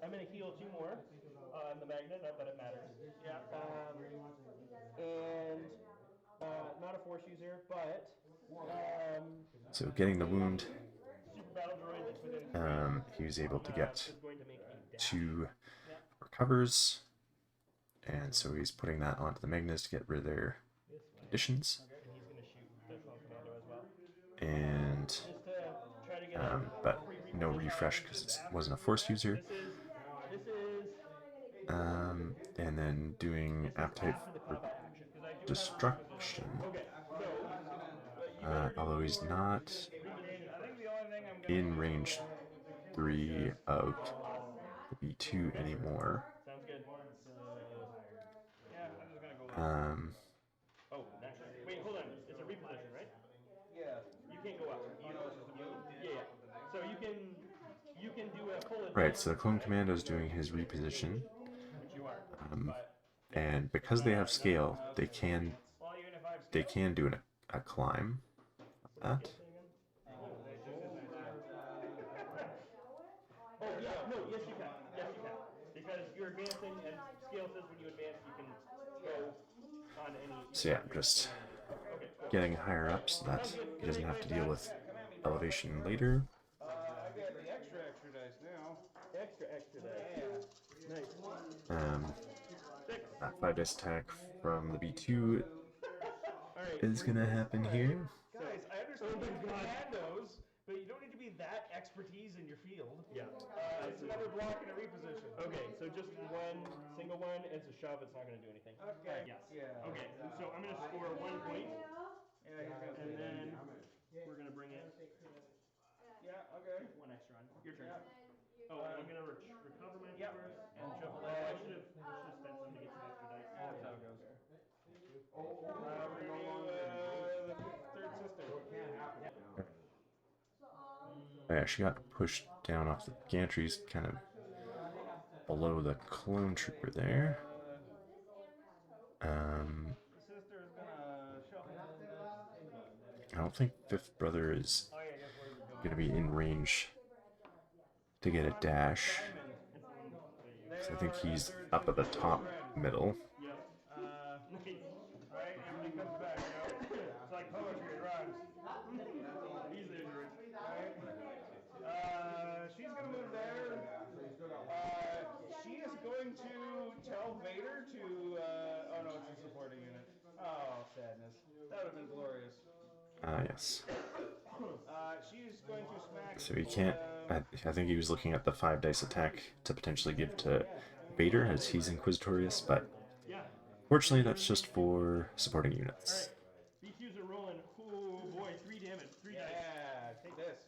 [SPEAKER 2] I'm going to heal 2 more on the Magna, not that it matters. Yeah. And not a force user, but
[SPEAKER 1] So getting the wound,
[SPEAKER 2] super battle droid that's within
[SPEAKER 1] he was able to get
[SPEAKER 2] is going to make a dash.
[SPEAKER 1] 2 recovers, and so he's putting that onto the Magnus to get rid of their conditions.
[SPEAKER 2] And he's going to shoot the clone commando as well.
[SPEAKER 1] And
[SPEAKER 2] Just to try to get
[SPEAKER 1] but no refresh because it wasn't a force user.
[SPEAKER 2] This is
[SPEAKER 1] And then doing appetite for destruction. Although he's not in range 3 of the B2 anymore.
[SPEAKER 2] sounds good. Yeah, I'm just going to go. Oh, naturally. Wait, hold on. It's a reposition, right?
[SPEAKER 3] Yeah.
[SPEAKER 2] You can't go up. Yeah. So you can do a full advance.
[SPEAKER 1] Right, so the Clone Commando is doing his reposition.
[SPEAKER 2] Which you are.
[SPEAKER 1] And because they have scale, they can do a climb. That.
[SPEAKER 2] Oh yeah, no, yes you can. Yes you can. Because you're advancing and scale says when you advance you can go on any.
[SPEAKER 1] So yeah, just getting higher up so that he doesn't have to deal with elevation later.
[SPEAKER 3] I got the extra dice now.
[SPEAKER 2] Extra dice. Nice.
[SPEAKER 1] That 5 dice attack from the B2 is gonna happen here.
[SPEAKER 3] Guys, I understand the commandos, but you don't need to be that expertise in your field.
[SPEAKER 2] Yeah.
[SPEAKER 3] It's another block and a reposition.
[SPEAKER 2] Okay, so just one single one. It's a shove. It's not going to do anything.
[SPEAKER 3] Okay.
[SPEAKER 2] Yes.
[SPEAKER 3] Yeah.
[SPEAKER 2] Okay. So I'm going to score 1 point,
[SPEAKER 3] Yeah, he's gonna
[SPEAKER 2] and then we're going to bring it
[SPEAKER 3] Yeah, okay.
[SPEAKER 2] 1 extra on. Your turn. Oh, and I'm going to recover my first and shove. I should have spent some to get some extra dice.
[SPEAKER 3] We're gonna do the third sister.
[SPEAKER 1] I actually got pushed down off the gantries, kind of below the clone trooper there.
[SPEAKER 3] The sister is gonna shuffle.
[SPEAKER 1] I don't think fifth brother is
[SPEAKER 3] Oh yeah, I guess where's it going?
[SPEAKER 1] gonna be in range to get a dash. So I think he's up at the top middle.
[SPEAKER 3] Yep. Nice. Alright, Emily comes back, you know? It's like poetry, it rhymes. He's ignorant. Alright. She's gonna move there. She is going to tell Vader to, oh no, it's a supporting unit. Oh, sadness. That would have been glorious.
[SPEAKER 1] Yes.
[SPEAKER 3] She's going to smack.
[SPEAKER 1] So he can't. I think he was looking at the 5 dice attack to potentially give to Vader as he's Inquisitorious, but fortunately that's just for supporting units.
[SPEAKER 2] These twos are rolling. Oh boy, 3 damage. 3 dice.
[SPEAKER 3] Yeah, take this.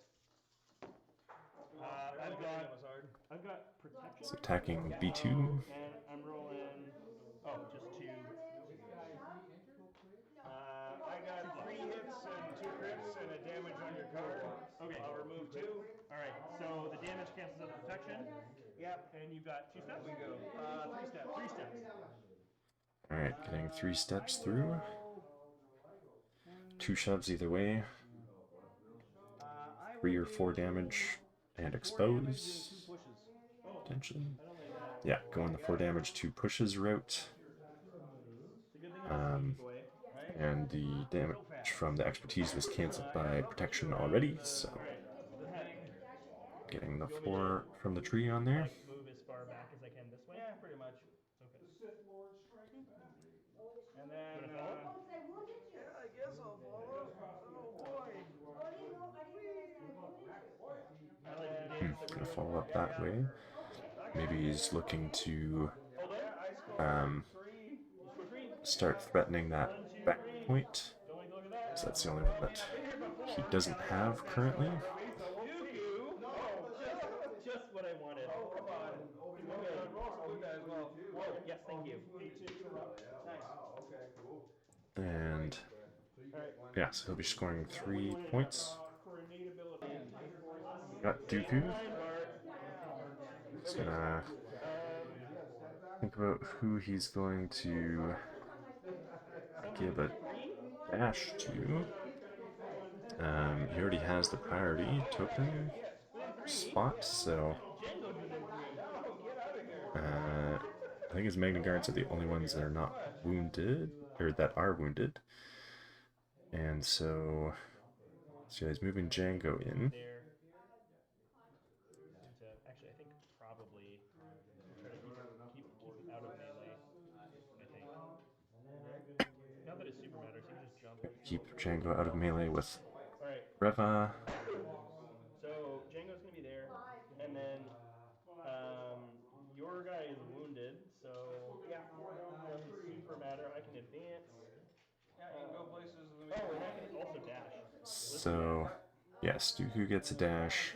[SPEAKER 2] I've got protection.
[SPEAKER 1] So attacking B2.
[SPEAKER 2] And I'm rolling. Oh, just 2.
[SPEAKER 3] I got 3 hits and 2 crits and a damage on your card.
[SPEAKER 2] Okay.
[SPEAKER 3] I'll remove 2.
[SPEAKER 2] Alright, so the damage cancels out the protection.
[SPEAKER 3] Yep.
[SPEAKER 2] And you've got 2 steps?
[SPEAKER 3] We go. 3 steps.
[SPEAKER 2] 3 steps.
[SPEAKER 1] Alright, getting 3 steps through. 2 shoves either way. 3 or 4 damage and expose. Potentially. Yeah, going the 4 damage, 2 pushes route. And the damage from the expertise was cancelled by protection already, so getting the 4 from the tree on there.
[SPEAKER 2] Move as far back as I can this way?
[SPEAKER 3] Yeah, pretty much.
[SPEAKER 2] Okay.
[SPEAKER 3] And then, yeah, I guess I'll follow. Oh boy.
[SPEAKER 1] Gonna follow up that way. Maybe he's looking to start threatening that back point. So that's the only one that he doesn't have currently.
[SPEAKER 2] Just what I wanted.
[SPEAKER 3] Oh, come on.
[SPEAKER 2] Yes, thank you.
[SPEAKER 1] And yeah, so he'll be scoring 3 points. Got Dooku. He's gonna think about who he's going to give a dash to. He already has the priority token spot, so I think his Magna Guards are the only ones that are not wounded, or that are wounded. And so he's moving Django in.
[SPEAKER 2] Actually, I think probably try to keep it out of melee. I think. Not that it super matters, he can just jump.
[SPEAKER 1] Keep Django out of melee with
[SPEAKER 2] Alright.
[SPEAKER 1] Reva.
[SPEAKER 2] So Django's gonna be there, and then your guy is wounded, so yeah, doesn't super matter. I can advance.
[SPEAKER 3] Yeah, you can go places.
[SPEAKER 2] Oh, and I can also dash.
[SPEAKER 1] So yes, Dooku gets a dash.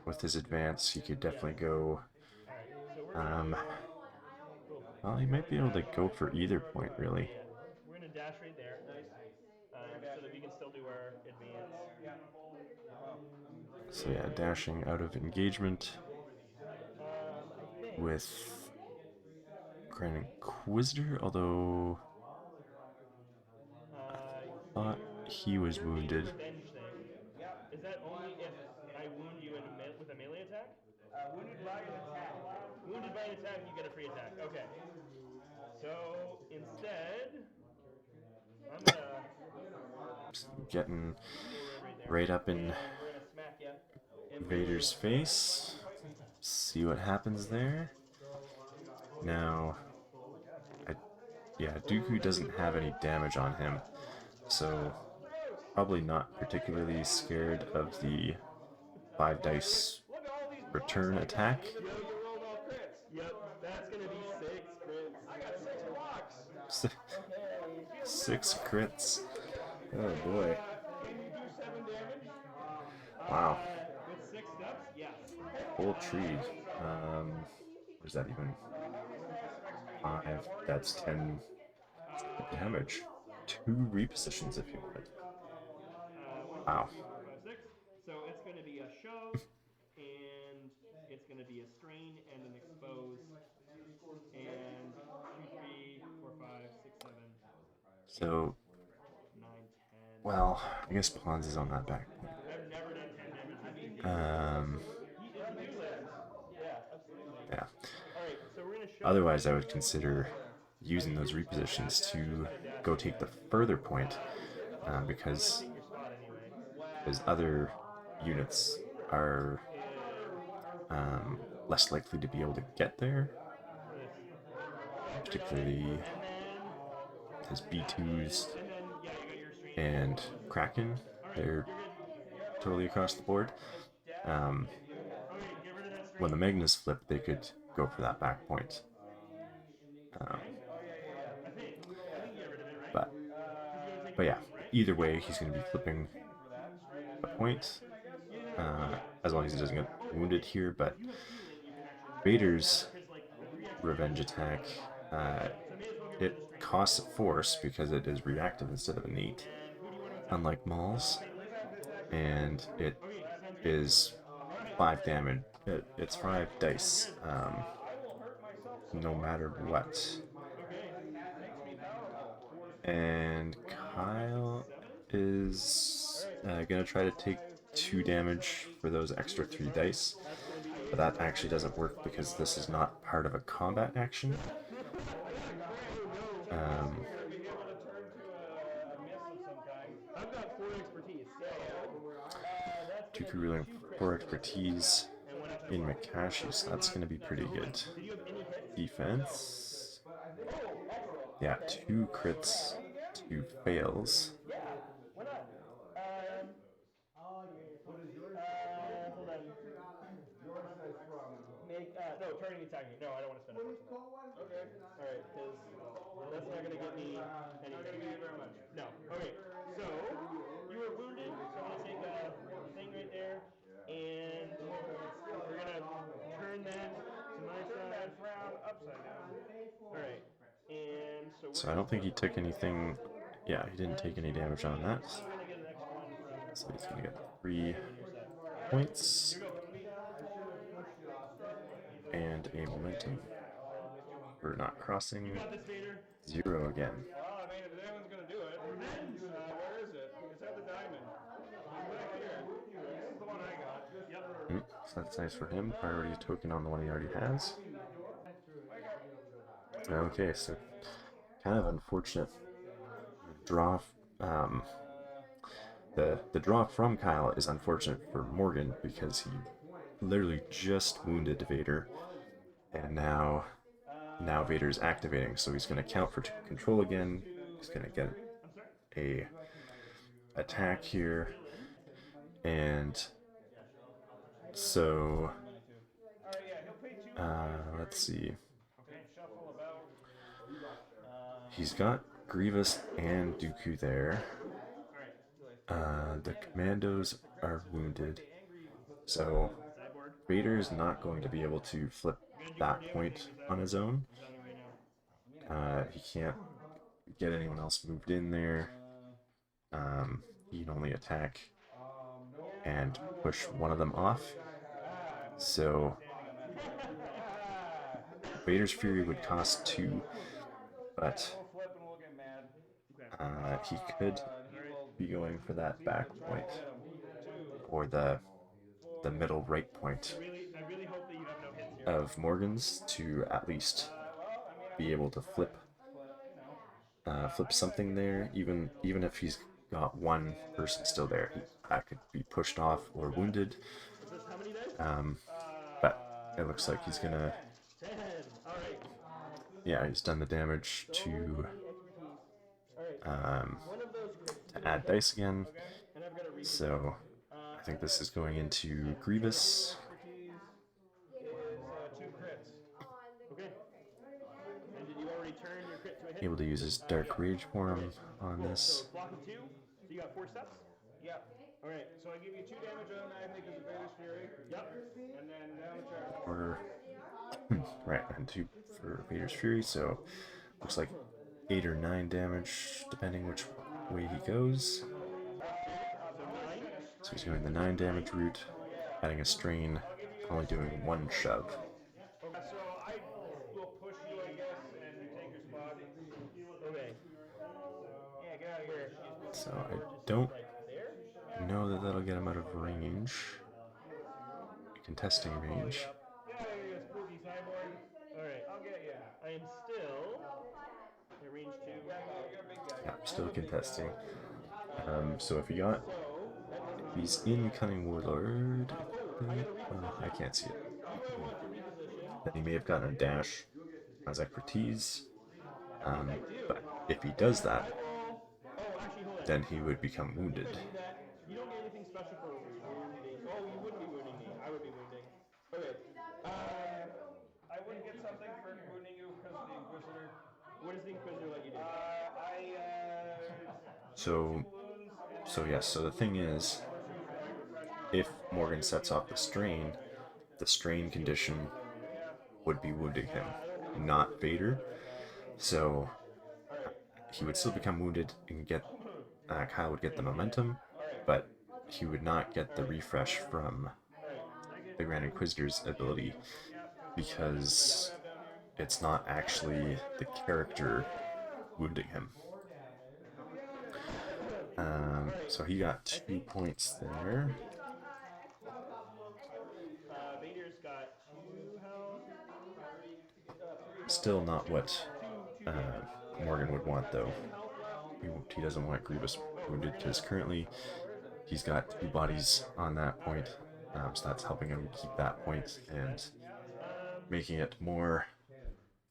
[SPEAKER 1] With his advance, he could definitely go. Well, he might be able to go for either point, really.
[SPEAKER 2] We're gonna dash right there, so that we can still do our advance.
[SPEAKER 1] So yeah, dashing out of engagement with Grand Inquisitor, although I thought he was wounded.
[SPEAKER 2] Is that only if I wound you with a melee attack?
[SPEAKER 3] Wounded by an attack.
[SPEAKER 2] Wounded by an attack, you get a free attack. Okay. So instead, I'm gonna
[SPEAKER 1] getting right up in Vader's face. See what happens there. Now, yeah, Dooku doesn't have any damage on him, so probably not particularly scared of the 5 dice return attack.
[SPEAKER 2] Yep, that's gonna be 6 crits.
[SPEAKER 3] I got 6 blocks.
[SPEAKER 1] 6 crits. Oh boy.
[SPEAKER 3] Can you do 7 damage?
[SPEAKER 1] Wow.
[SPEAKER 2] With 6 steps, yes.
[SPEAKER 1] Whole tree. What is that even? 5. That's 10 damage. 2 repositions if you wanted.
[SPEAKER 2] 1, 2,
[SPEAKER 1] Wow.
[SPEAKER 2] 3, 4, 5, 6. So it's going to be a shove, and it's going to be a strain and an expose, and 2, 3, 4, 5, 6, 7,
[SPEAKER 1] So,
[SPEAKER 2] 9, 10.
[SPEAKER 1] well, I guess pawns is on that back point.
[SPEAKER 2] I've never done 10 damage. He didn't do that. Yeah, absolutely.
[SPEAKER 1] Yeah.
[SPEAKER 2] All right, so we're going to shove.
[SPEAKER 1] Otherwise, I would consider using those repositions to go take the further point, because other units are less likely to be able to get there, particularly his B2s and Kraken. They're totally across the board. When the Magnus flip, they could go for that back point. But yeah, either way, he's going to be flipping a point, as long as he doesn't get wounded here. But Vader's revenge attack, it costs a force because it is reactive instead of innate, unlike Maul's, and it is 5 damage. It's 5 dice, no matter what. And Kyle is gonna try to take 2 damage for those extra 3 dice, but that actually doesn't work because this is not part of a combat action. Dooku ruling 4 expertise in Makashi, so that's going to be pretty good. Defense. Yeah, 2 crits, 2 fails.
[SPEAKER 2] No, turning attacking. No, I don't want to spend a force on that. Okay. Alright, because that's not going to get me anything. Very much. No. Okay, so you were wounded, so I'm going to take a thing right there, and we're going to turn that to my side. Round upside down. Alright, and
[SPEAKER 1] So I don't think he took anything. Yeah, he didn't take any damage on that. So he's going to get 3 points. And a momentum for not crossing 0 again.
[SPEAKER 3] Well, I mean, if anyone's going to do it, where is it? It's at the diamond. Back here. This is the one I got. Yep.
[SPEAKER 1] So that's nice for him. Priority token on the one he already has. Okay, so kind of unfortunate draw. The draw from Kyle is unfortunate for Morgan because he literally just wounded Vader, and now Vader's activating, so he's going to count for control again. He's going to get a attack here, and so let's see. He's got Grievous and Dooku there. The commandos are wounded, so Vader is not going to be able to flip that point on his own. He can't get anyone else moved in there. He can only attack and push one of them off. So Vader's Fury would cost 2, but he could be going for that back point or the middle right point of Morgan's to at least be able to flip something there. Even if he's got one person still there, that could be pushed off or wounded. But it looks like he's gonna. Yeah, he's done the damage to add dice again. So I think this is going into Grievous. Able to use his Dark Rage form on this.
[SPEAKER 2] So block of 2. So you got 4 steps?
[SPEAKER 3] Yep. Alright, so I give you 2 damage on that, I think, is a Vader's Fury. Yep. And then down the
[SPEAKER 1] Or right, and 2 for Vader's Fury, so looks like 8 or 9 damage, depending which way he goes. So he's going the 9 damage route, adding a strain, only doing 1 shove.
[SPEAKER 3] So I will push you, I guess, and you take your spot.
[SPEAKER 2] Okay.
[SPEAKER 3] Yeah, get out of here.
[SPEAKER 1] So I don't know that that'll get him out of range. Contesting range.
[SPEAKER 3] Get out of here, you spooky cyborg.
[SPEAKER 2] Alright.
[SPEAKER 3] I'll get you.
[SPEAKER 2] I am still at range 2.
[SPEAKER 1] Yeah, still contesting. So if he's in Cunning Warlord. I can't see it. Then he may have gotten a dash as expertise. But if he does that, then he would become wounded.
[SPEAKER 2] You don't get anything special for wounding. Oh, you wouldn't be wounding me. I would be wounding. Okay.
[SPEAKER 3] I wouldn't get something for wounding you because of the Inquisitor.
[SPEAKER 2] What does the Inquisitor let you do?
[SPEAKER 1] So yes, so the thing is, if Morgan sets off the strain condition would be wounding him, not Vader. So he would still become wounded and get Kyle would get the momentum, but he would not get the refresh from the Grand Inquisitor's ability because it's not actually the character wounding him. So he got 2 points there.
[SPEAKER 2] Vader's got 2 health.
[SPEAKER 1] Still not what Morgan would want, though. He doesn't want Grievous wounded because currently he's got 2 bodies on that point, so that's helping him keep that point and making it more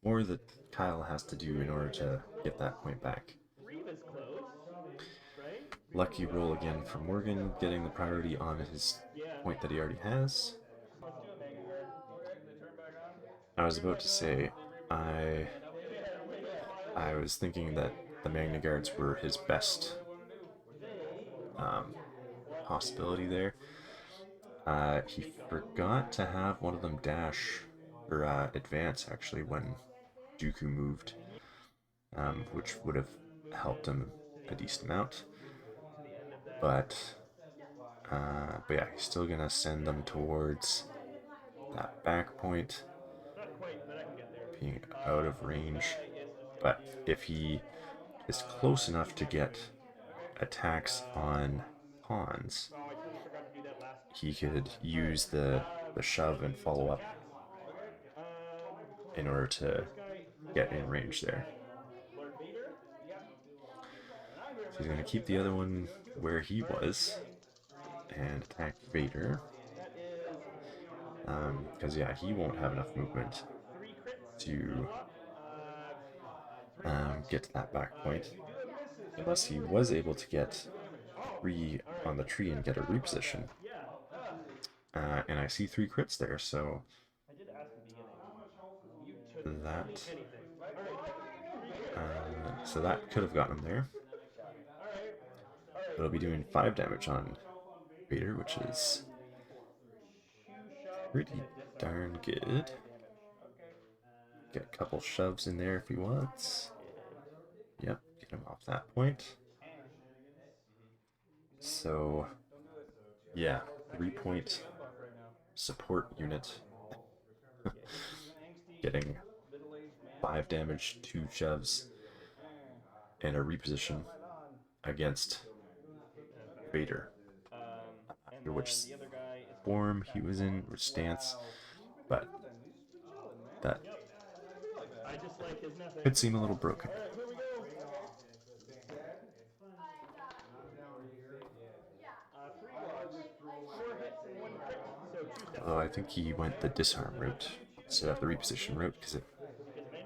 [SPEAKER 1] that Kyle has to do in order to get that point back.
[SPEAKER 2] Grievous close, right?
[SPEAKER 1] Lucky roll again for Morgan, getting the priority on his point that he already has. I was about to say, I was thinking that the Magna Guards were his best possibility there. He forgot to have one of them dash or advance actually when Dooku moved, which would have helped him a decent amount. But yeah, he's still gonna send them towards that back point, being out of range. But if he is close enough to get attacks on pawns, he could use the shove and follow up in order to get in range there. So he's going to keep the other one where he was and attack Vader. Because yeah, he won't have enough movement to get to that back point. Unless he was able to get 3 on the tree and get a reposition. And I see 3 crits there, so that could have gotten him there. It'll be doing 5 damage on Vader, which is pretty darn good. Get a couple shoves in there if he wants. Yep, get him off that point. So, yeah, 3-point support unit. Getting 5 damage, 2 shoves, and a reposition against Vader. After which form he was in, or stance, but that could seem a little broken. Although I think he went the disarm route instead of the reposition route because it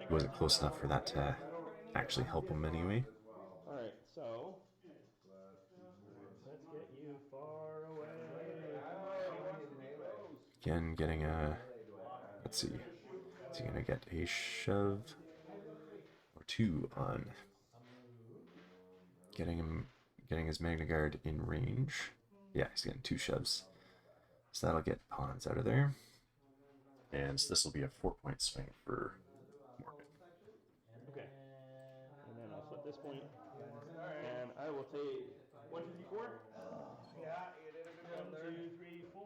[SPEAKER 1] wasn't close enough for that to actually help him anyway.
[SPEAKER 2] Alright, so let's get you far away.
[SPEAKER 1] Again, getting a... Let's see. Is he going to get a shove? Or 2 on... Getting his Magna Guard in range. Yeah, he's getting 2 shoves. So that'll get pawns out of there. And so this will be a 4-point swing for Morgan.
[SPEAKER 2] Okay. And then at this point. And I will take 1, 2, 3, 4.
[SPEAKER 3] Yeah, you did a good job
[SPEAKER 2] 1,
[SPEAKER 3] there.
[SPEAKER 2] 2, 3, 4.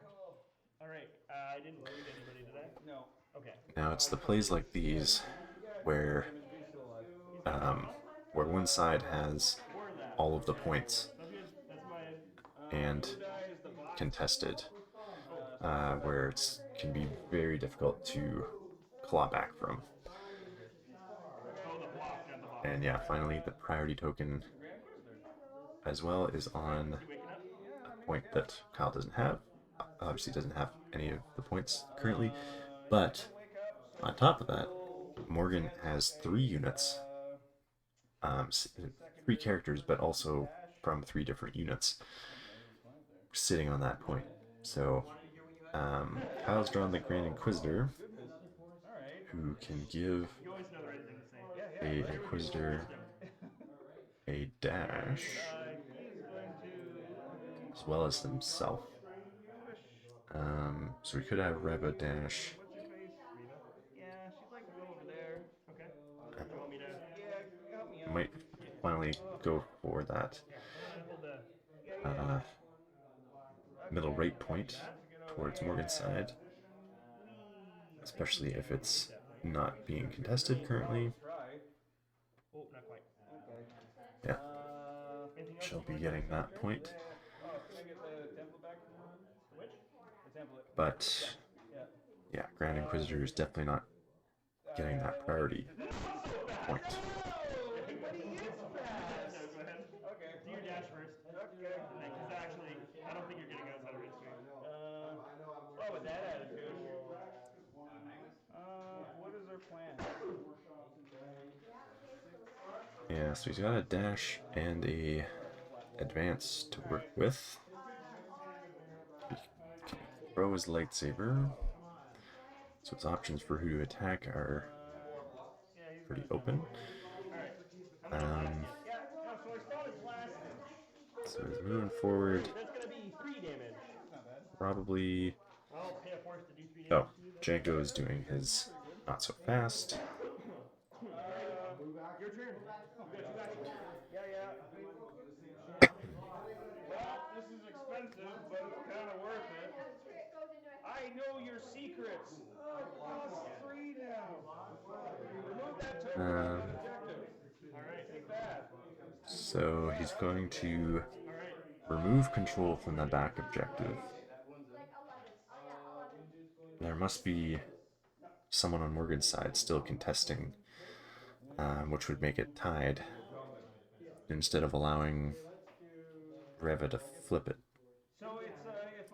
[SPEAKER 3] Cool.
[SPEAKER 2] All right. I didn't wound anybody, did I?
[SPEAKER 3] No.
[SPEAKER 2] Okay.
[SPEAKER 1] Now it's the plays like these
[SPEAKER 3] Yeah,
[SPEAKER 1] where
[SPEAKER 3] damage, but he's still alive.
[SPEAKER 1] um, where one side has
[SPEAKER 2] Or that.
[SPEAKER 1] all of the points
[SPEAKER 2] That's good. That's my.
[SPEAKER 1] and
[SPEAKER 3] Blue die is the box.
[SPEAKER 1] contested, where it can be very difficult to claw back from.
[SPEAKER 2] Oh, the block, not the box.
[SPEAKER 1] And yeah, finally the priority token as well is on
[SPEAKER 2] You waking up?
[SPEAKER 1] a point that Kyle doesn't have. Obviously doesn't have any of the points currently, but on top of that, Morgan has 3 units, 3 characters, but also from 3 different units sitting on that point. So Kyle's drawn the Grand Inquisitor, who can give
[SPEAKER 2] You always know the right thing to say.
[SPEAKER 1] a Inquisitor a dash,
[SPEAKER 2] He's going to.
[SPEAKER 1] as well as himself. So we could have Reva dash.
[SPEAKER 2] What's your face? Yeah, she'd like to go over there. Okay. You want me to? Yeah, help me out.
[SPEAKER 1] Might finally go for that
[SPEAKER 2] Hold
[SPEAKER 1] middle right point towards Morgan's side, especially if it's not being contested currently.
[SPEAKER 2] Oh, not quite.
[SPEAKER 1] Yeah,
[SPEAKER 2] Anything else?
[SPEAKER 1] she'll be getting that point.
[SPEAKER 3] Oh, can I get the template back?
[SPEAKER 2] Which?
[SPEAKER 3] The template.
[SPEAKER 1] But yeah, Grand Inquisitor is definitely not getting that priority point.
[SPEAKER 2] But he is fast. No, go ahead.
[SPEAKER 3] Okay.
[SPEAKER 2] Do your dash first.
[SPEAKER 3] Okay.
[SPEAKER 2] Because actually, I don't think you're getting outside of range.
[SPEAKER 3] Oh, with that attitude. What is our plan?
[SPEAKER 1] Yeah, so he's got a dash and a advance to work with. He can throw his lightsaber. So his options for who to attack are pretty open. So he's moving forward.
[SPEAKER 2] That's going to be 3 damage.
[SPEAKER 1] Probably.
[SPEAKER 2] I'll pay a force to do 3 damage.
[SPEAKER 1] Oh, Django is doing his not so fast.
[SPEAKER 2] Your turn. You got 2 actions.
[SPEAKER 3] Yeah. Well, this is expensive, but it's kind of worth it. I know your secrets. +3 now. Remove that token from that objective.
[SPEAKER 2] All right.
[SPEAKER 3] Take that.
[SPEAKER 1] So he's going to remove control from the back objective. There must be someone on Morgan's side still contesting, which would make it tied, instead of allowing Reva to flip it.
[SPEAKER 3] So it's if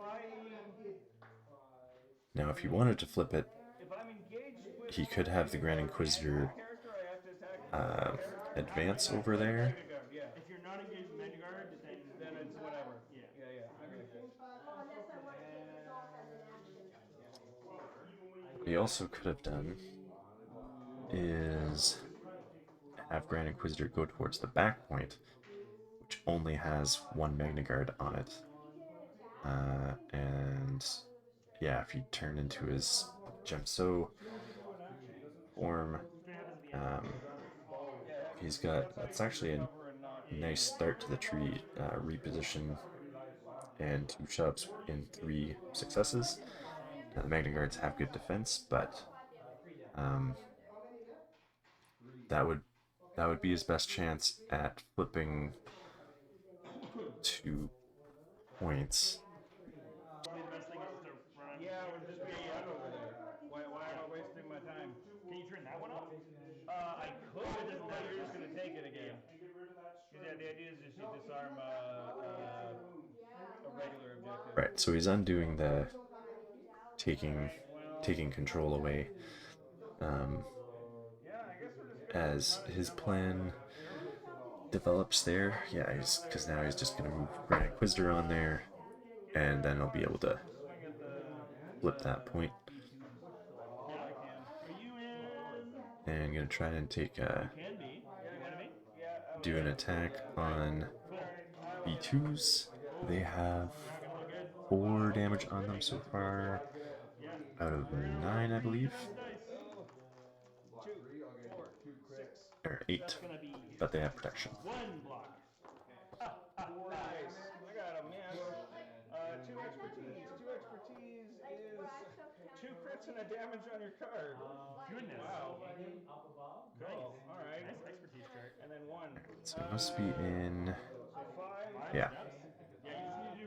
[SPEAKER 1] Now, if he wanted to flip it,
[SPEAKER 3] I'm engaged with
[SPEAKER 1] he could have the Grand Inquisitor
[SPEAKER 3] character, I have to attack.
[SPEAKER 1] advance over there.
[SPEAKER 3] Yeah.
[SPEAKER 2] If you're not engaged with Vanguard,
[SPEAKER 3] Then it's whatever.
[SPEAKER 2] Yeah.
[SPEAKER 1] What he also could have done is have Grand Inquisitor go towards the back point, which only has 1 Magna Guard on it. And yeah, if he turned into his Gemso form, that's actually a nice start to the tree. Reposition and 2 shoves in 3 successes. Now, the Magna Guards have good defense, but that would be his best chance at flipping 2 points.
[SPEAKER 2] Probably the best thing is to run.
[SPEAKER 3] Yeah, we're just being out over there. Why am I wasting my time?
[SPEAKER 2] Can you turn that one off?
[SPEAKER 3] I could, but you're just gonna take it again. Yeah, the idea is just you disarm a regular objective.
[SPEAKER 1] Right, so he's undoing the taking control away. As his plan develops there, yeah, because now he's just gonna move Grand Inquisitor on there, and then he'll be able to flip that point. And I'm gonna try and take do an attack on B2s. They have 4 damage on them so far, out of 9, I believe.
[SPEAKER 3] 2, 4, 6.
[SPEAKER 1] or 8,
[SPEAKER 2] Gonna be
[SPEAKER 1] but they have protection.
[SPEAKER 2] 1 block.
[SPEAKER 3] Nice. I got him, man. 2 expertise. 2 expertise is 2 crits and a damage on your card.
[SPEAKER 2] Goodness.
[SPEAKER 3] Wow.
[SPEAKER 2] Nice.
[SPEAKER 3] Cool. All right.
[SPEAKER 2] Nice expertise chart.
[SPEAKER 3] And then 1.
[SPEAKER 1] So it must be in,
[SPEAKER 3] So 5.
[SPEAKER 1] yeah,
[SPEAKER 2] Yeah, you do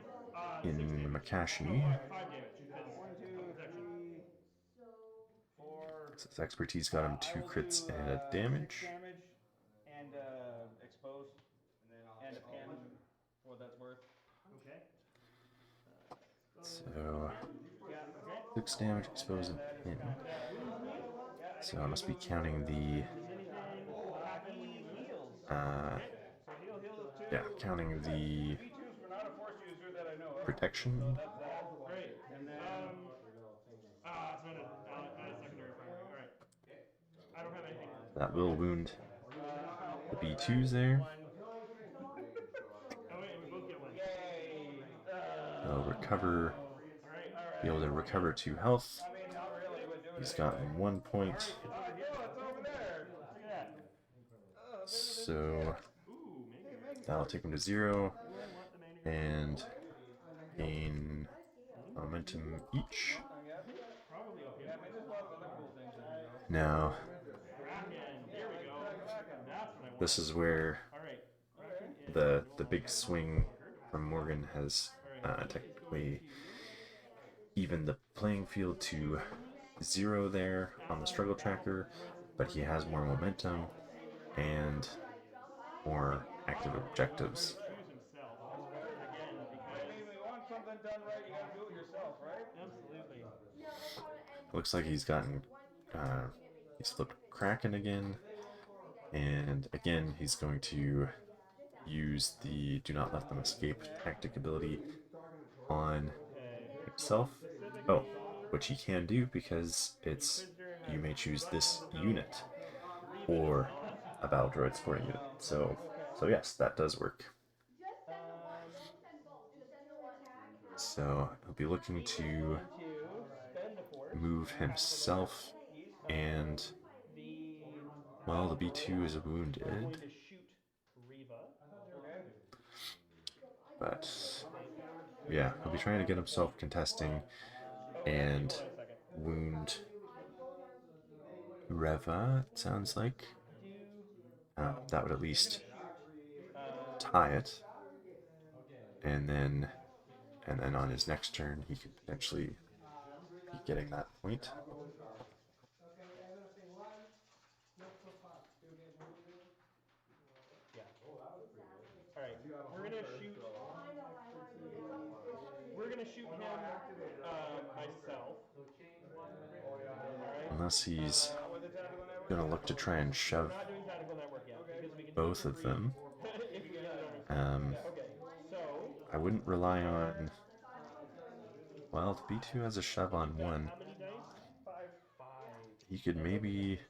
[SPEAKER 2] 6
[SPEAKER 1] in
[SPEAKER 2] damage.
[SPEAKER 1] Makashi.
[SPEAKER 2] 5 damage.
[SPEAKER 3] 1, 2, 3, 4.
[SPEAKER 1] So his expertise got him 2 crits and a
[SPEAKER 3] 6
[SPEAKER 1] damage.
[SPEAKER 3] damage and exposed and a pin for what that's worth.
[SPEAKER 2] Okay.
[SPEAKER 1] So
[SPEAKER 3] Yeah.
[SPEAKER 1] 6 damage, expose, and pin. So I must be counting the, yeah, counting the
[SPEAKER 3] B2s for not a force user that I know of.
[SPEAKER 1] protection.
[SPEAKER 3] That's that.
[SPEAKER 2] Great.
[SPEAKER 3] And then
[SPEAKER 2] It's been a secondary primary. All right. I don't have anything.
[SPEAKER 1] That will wound the B2s there.
[SPEAKER 2] Oh wait, we both get 1.
[SPEAKER 3] yay.
[SPEAKER 1] He'll recover,
[SPEAKER 3] Alright.
[SPEAKER 1] be able to recover 2 health.
[SPEAKER 3] I mean, not really, but do it.
[SPEAKER 1] He's gotten 1 point.
[SPEAKER 3] It's over there.
[SPEAKER 2] Look at that.
[SPEAKER 1] So
[SPEAKER 2] Ooh, maybe.
[SPEAKER 1] that'll take him to 0
[SPEAKER 2] I want the manual.
[SPEAKER 1] and gain momentum each.
[SPEAKER 2] Probably okay.
[SPEAKER 3] Yeah, I mean, there's a lot of other cool things in there.
[SPEAKER 1] Now,
[SPEAKER 2] Kraken. There we go. That's what I want.
[SPEAKER 1] this is where
[SPEAKER 2] All right. Kraken is
[SPEAKER 1] the big swing from Morgan has technically evened the playing field to 0 there on the struggle tracker, but he has more momentum and more active objectives.
[SPEAKER 2] choose himself again
[SPEAKER 3] I
[SPEAKER 2] because
[SPEAKER 3] mean, we want something done right, you gotta do it yourself, right?
[SPEAKER 2] absolutely.
[SPEAKER 1] Looks like he's gotten, he's flipped Kraken again, and again he's going to use the do not let them escape tactic ability on himself. Oh, which he can do because it's, you may choose this unit or a battle droid supporting unit. So yes, that does work. So he'll be looking to move himself, and well, the B2 is wounded,
[SPEAKER 2] Going to shoot Reva.
[SPEAKER 1] but yeah, he'll be trying to get himself contesting and wound Reva, it sounds like. That would at least tie it, and then on his next turn he could potentially be getting that point.
[SPEAKER 2] All right. We're gonna shoot him myself.
[SPEAKER 1] Unless he's gonna look to try and shove
[SPEAKER 2] Not doing tactical network yet because we can
[SPEAKER 1] both of them.
[SPEAKER 2] if you get it on your Okay. So
[SPEAKER 1] I wouldn't rely on, well, the B2 has a shove on 1.
[SPEAKER 2] how many dice? 5.
[SPEAKER 1] He could maybe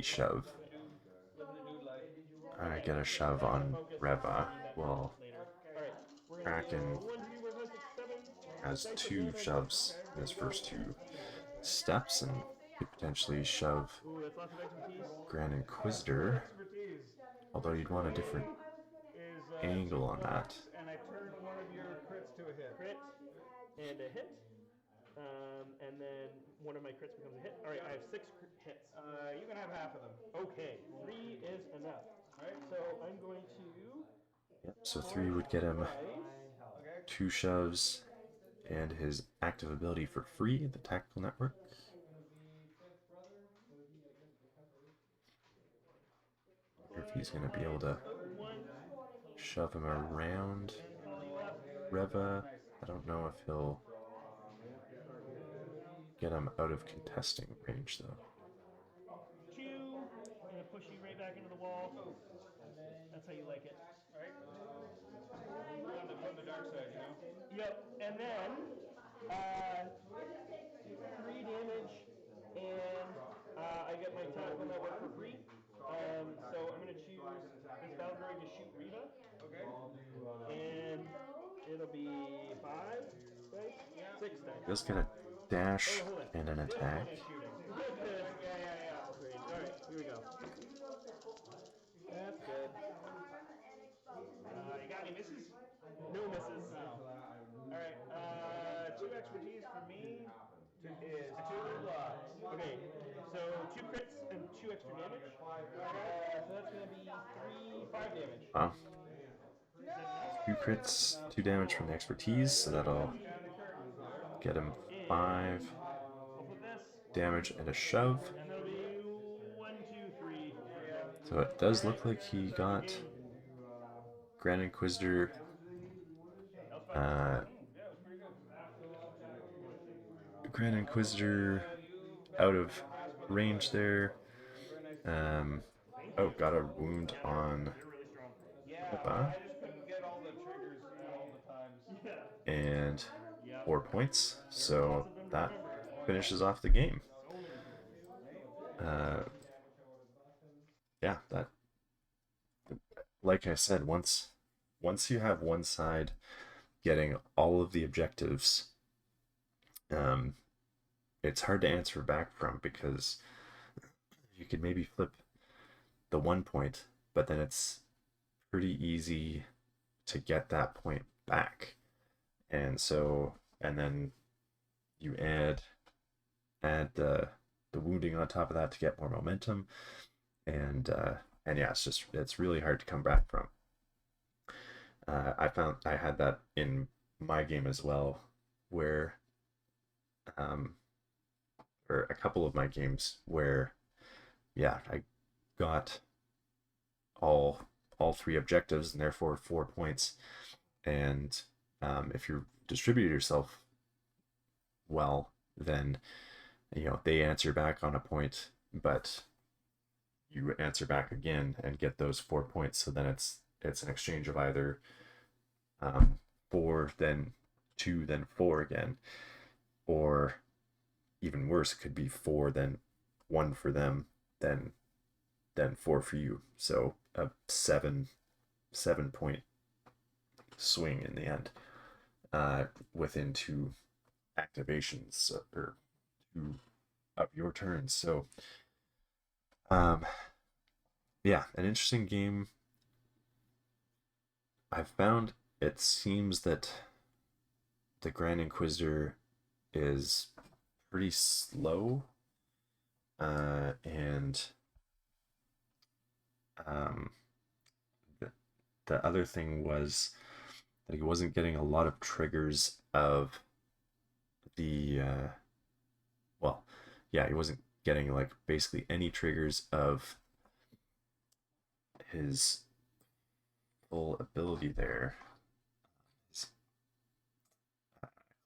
[SPEAKER 1] shove. I get a shove on Reva. Well, Kraken has 2 shoves in his first 2 steps, and could potentially shove
[SPEAKER 2] Ooh, that's lots of expertise.
[SPEAKER 1] Grand Inquisitor, although you'd want a different angle on that.
[SPEAKER 3] And I turned one of your crits to a hit.
[SPEAKER 2] Crit and a hit. And then one of my crits becomes a hit. All right, I have 6 hits.
[SPEAKER 3] You can have half of them.
[SPEAKER 2] Okay, 3 is enough. All right, so I'm going to.
[SPEAKER 1] Yep, so 3 would get him 2 shoves and his active ability for free, the tactical network. I wonder if he's going to be able to shove him around Reva. I don't know if he'll get him out of contesting range though.
[SPEAKER 2] 2. I'm gonna push you right back into the wall. That's how you like it.
[SPEAKER 3] Right? From the dark side, you know?
[SPEAKER 2] Yep. And then 3 damage, and I get my tactical network for free. So I'm gonna choose this battle droid to shoot Reva.
[SPEAKER 3] Okay.
[SPEAKER 2] And it'll be 5 dice? 6 dice.
[SPEAKER 1] He does get a dash and an attack.
[SPEAKER 2] Shooting. Yeah. Great. Alright, here we go. No misses. All right. 2 expertise for me is 2. Okay. So 2 crits and 2 extra damage. So that's gonna be 5 damage.
[SPEAKER 1] Wow. 2 crits, 2 damage from the expertise, so that'll get him 5
[SPEAKER 2] I'll put this,
[SPEAKER 1] damage and a shove.
[SPEAKER 2] and that'll be 1, 2, 3.
[SPEAKER 1] So it does look like he got Grand Inquisitor uh, Grand Inquisitor out of range there. Oh, got a wound on Pippa. And 4 points. So that finishes off the game. Yeah, that, like I said, once you have one side getting all of the objectives, it's hard to answer back from, because you could maybe flip the 1 point, but then it's pretty easy to get that point back. And so, and then you add the wounding on top of that to get more momentum, and yeah, it's really hard to come back from. I found I had that in my game as well, where or a couple of my games where, yeah, I got all 3 objectives and therefore 4 points. And if you distribute yourself well, then they answer back on a point, but you answer back again and get those 4 points. So then it's an exchange of either 4, then 2, then 4 again, or even worse, it could be 4, then 1 for them, then 4 for you. So a 7 point swing in the end, within 2 activations or 2 of your turns. So yeah, an interesting game. I've found it seems that the Grand Inquisitor is pretty slow, and the other thing was that he wasn't getting a lot of triggers of the well, yeah, he wasn't getting like basically any triggers of his full ability there.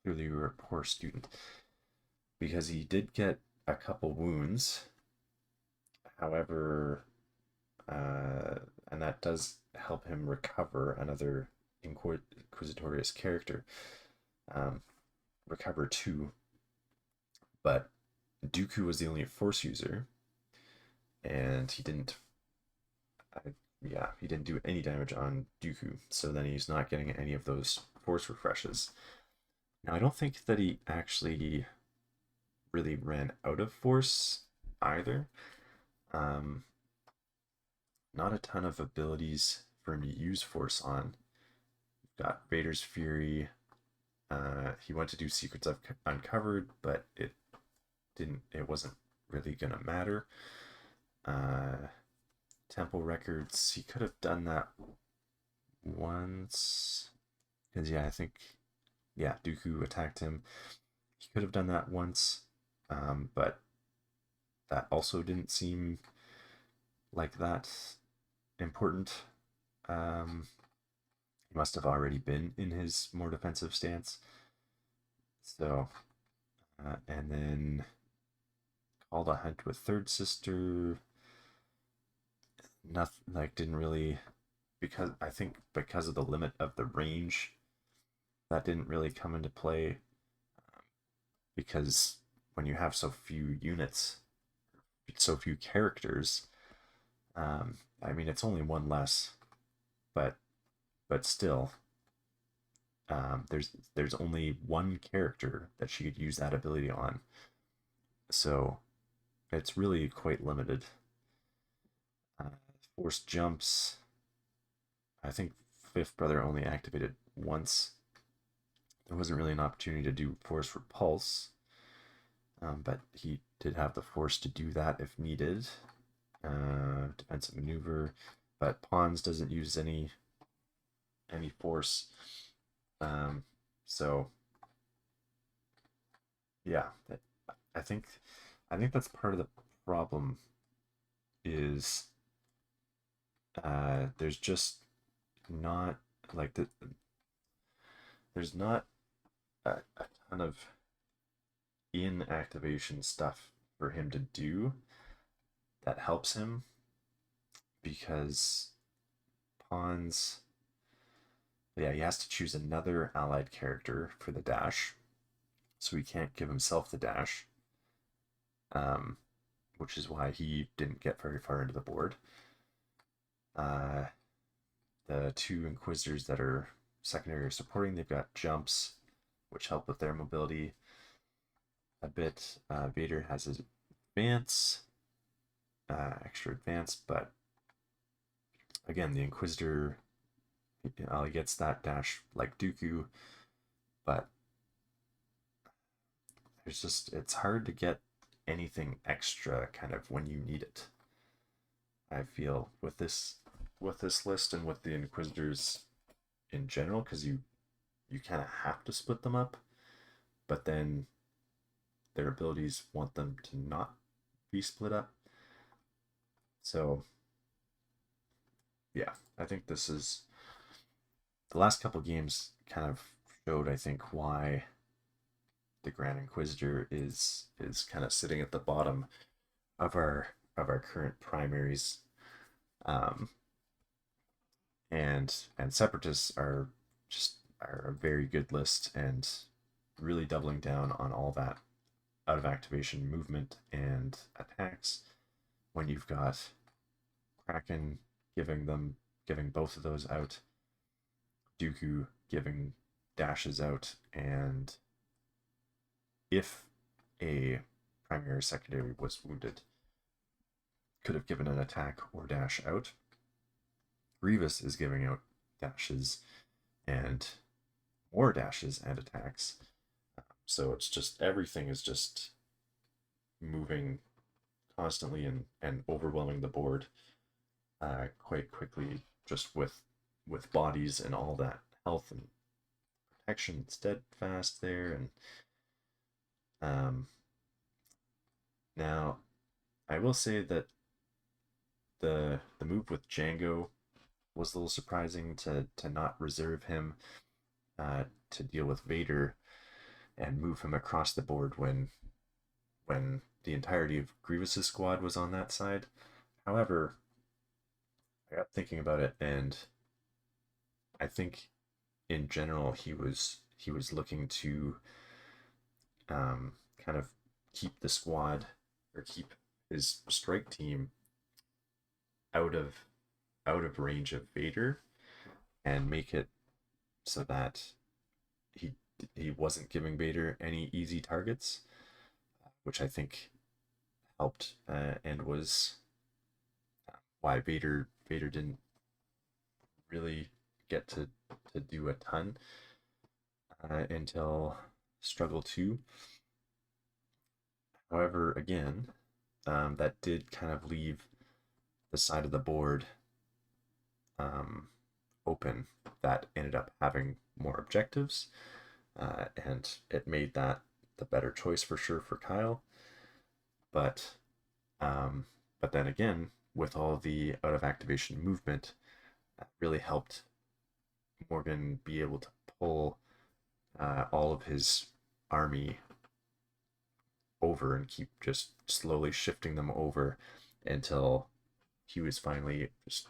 [SPEAKER 1] Clearly you were a poor student, because he did get a couple wounds. However, and that does help him recover, another Inquisitorious character, recover 2. But Dooku was the only Force user, and he didn't do any damage on Dooku, so then he's not getting any of those Force refreshes. Now, I don't think that he actually really ran out of Force either. Not a ton of abilities for him to use Force on. We've got Vader's Fury. He went to do Secrets Uncovered, but it wasn't really gonna matter. Temple Records, he could have done that once, because I think Dooku attacked him. He could have done that once, but that also didn't seem like that important. He must have already been in his more defensive stance. So, and then called a hunt with Third Sister. Nothing, didn't really, because I think because of the limit of the range, that didn't really come into play, because when you have so few units, so few characters, it's only 1 less, but still, there's only 1 character that she could use that ability on, so it's really quite limited. Force jumps, I think Fifth Brother only activated once. There wasn't really an opportunity to do force repulse, but he did have the force to do that if needed. Defensive maneuver, but pawns doesn't use any force. So yeah, I think that's part of the problem is there's just not like there's not a ton of in activation stuff for him to do that helps him, because pawns, yeah, he has to choose another allied character for the dash, so he can't give himself the dash, which is why he didn't get very far into the board. The two Inquisitors that are secondary or supporting, they've got jumps, which help with their mobility a bit. Vader has his advance, extra advance, but again, the Inquisitor, he gets that dash like Dooku, but there's just, it's hard to get anything extra kind of when you need it. I feel with this list and with the Inquisitors in general, because you kind of have to split them up, but then their abilities want them to not be split up. So yeah, I think this is, the last couple games kind of showed, I think, why the Grand Inquisitor is kind of sitting at the bottom of our current primaries. And Separatists are a very good list, and really doubling down on all that out of activation movement and attacks. When you've got Kraken giving both of those out, Dooku giving dashes out, and if a primary or secondary was wounded, could have given an attack or dash out. Grievous is giving out dashes and more dashes and attacks. So it's just, everything is just moving constantly and overwhelming the board quite quickly, just with bodies and all that health and protection, steadfast there. And now I will say that the move with Django was a little surprising, to not reserve him to deal with Vader and move him across the board when the entirety of Grievous's squad was on that side. However, I got thinking about it, and I think in general he was looking to kind of keep the squad, or keep his strike team out of range of Vader, and make it so that he wasn't giving Vader any easy targets, which I think helped, and was why Vader didn't really get to do a ton until Struggle 2. However, again, that did kind of leave the side of the board open that ended up having more objectives, and it made that the better choice for sure for Kyle. But then again, with all the out of activation movement, that really helped Morgan be able to pull all of his army over and keep just slowly shifting them over until he was finally just,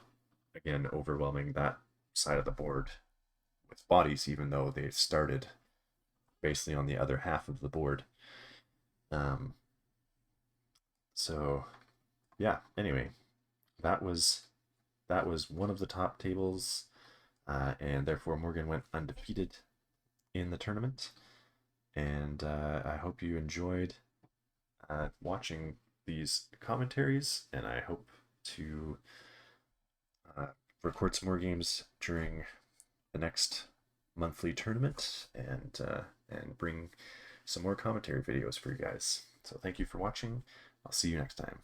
[SPEAKER 1] again, overwhelming that side of the board with bodies, even though they started basically on the other half of the board. So yeah, anyway, that was one of the top tables, and therefore Morgan went undefeated in the tournament. And I hope you enjoyed watching these commentaries, and I hope to record some more games during the next monthly tournament and bring some more commentary videos for you guys. So thank you for watching. I'll see you next time.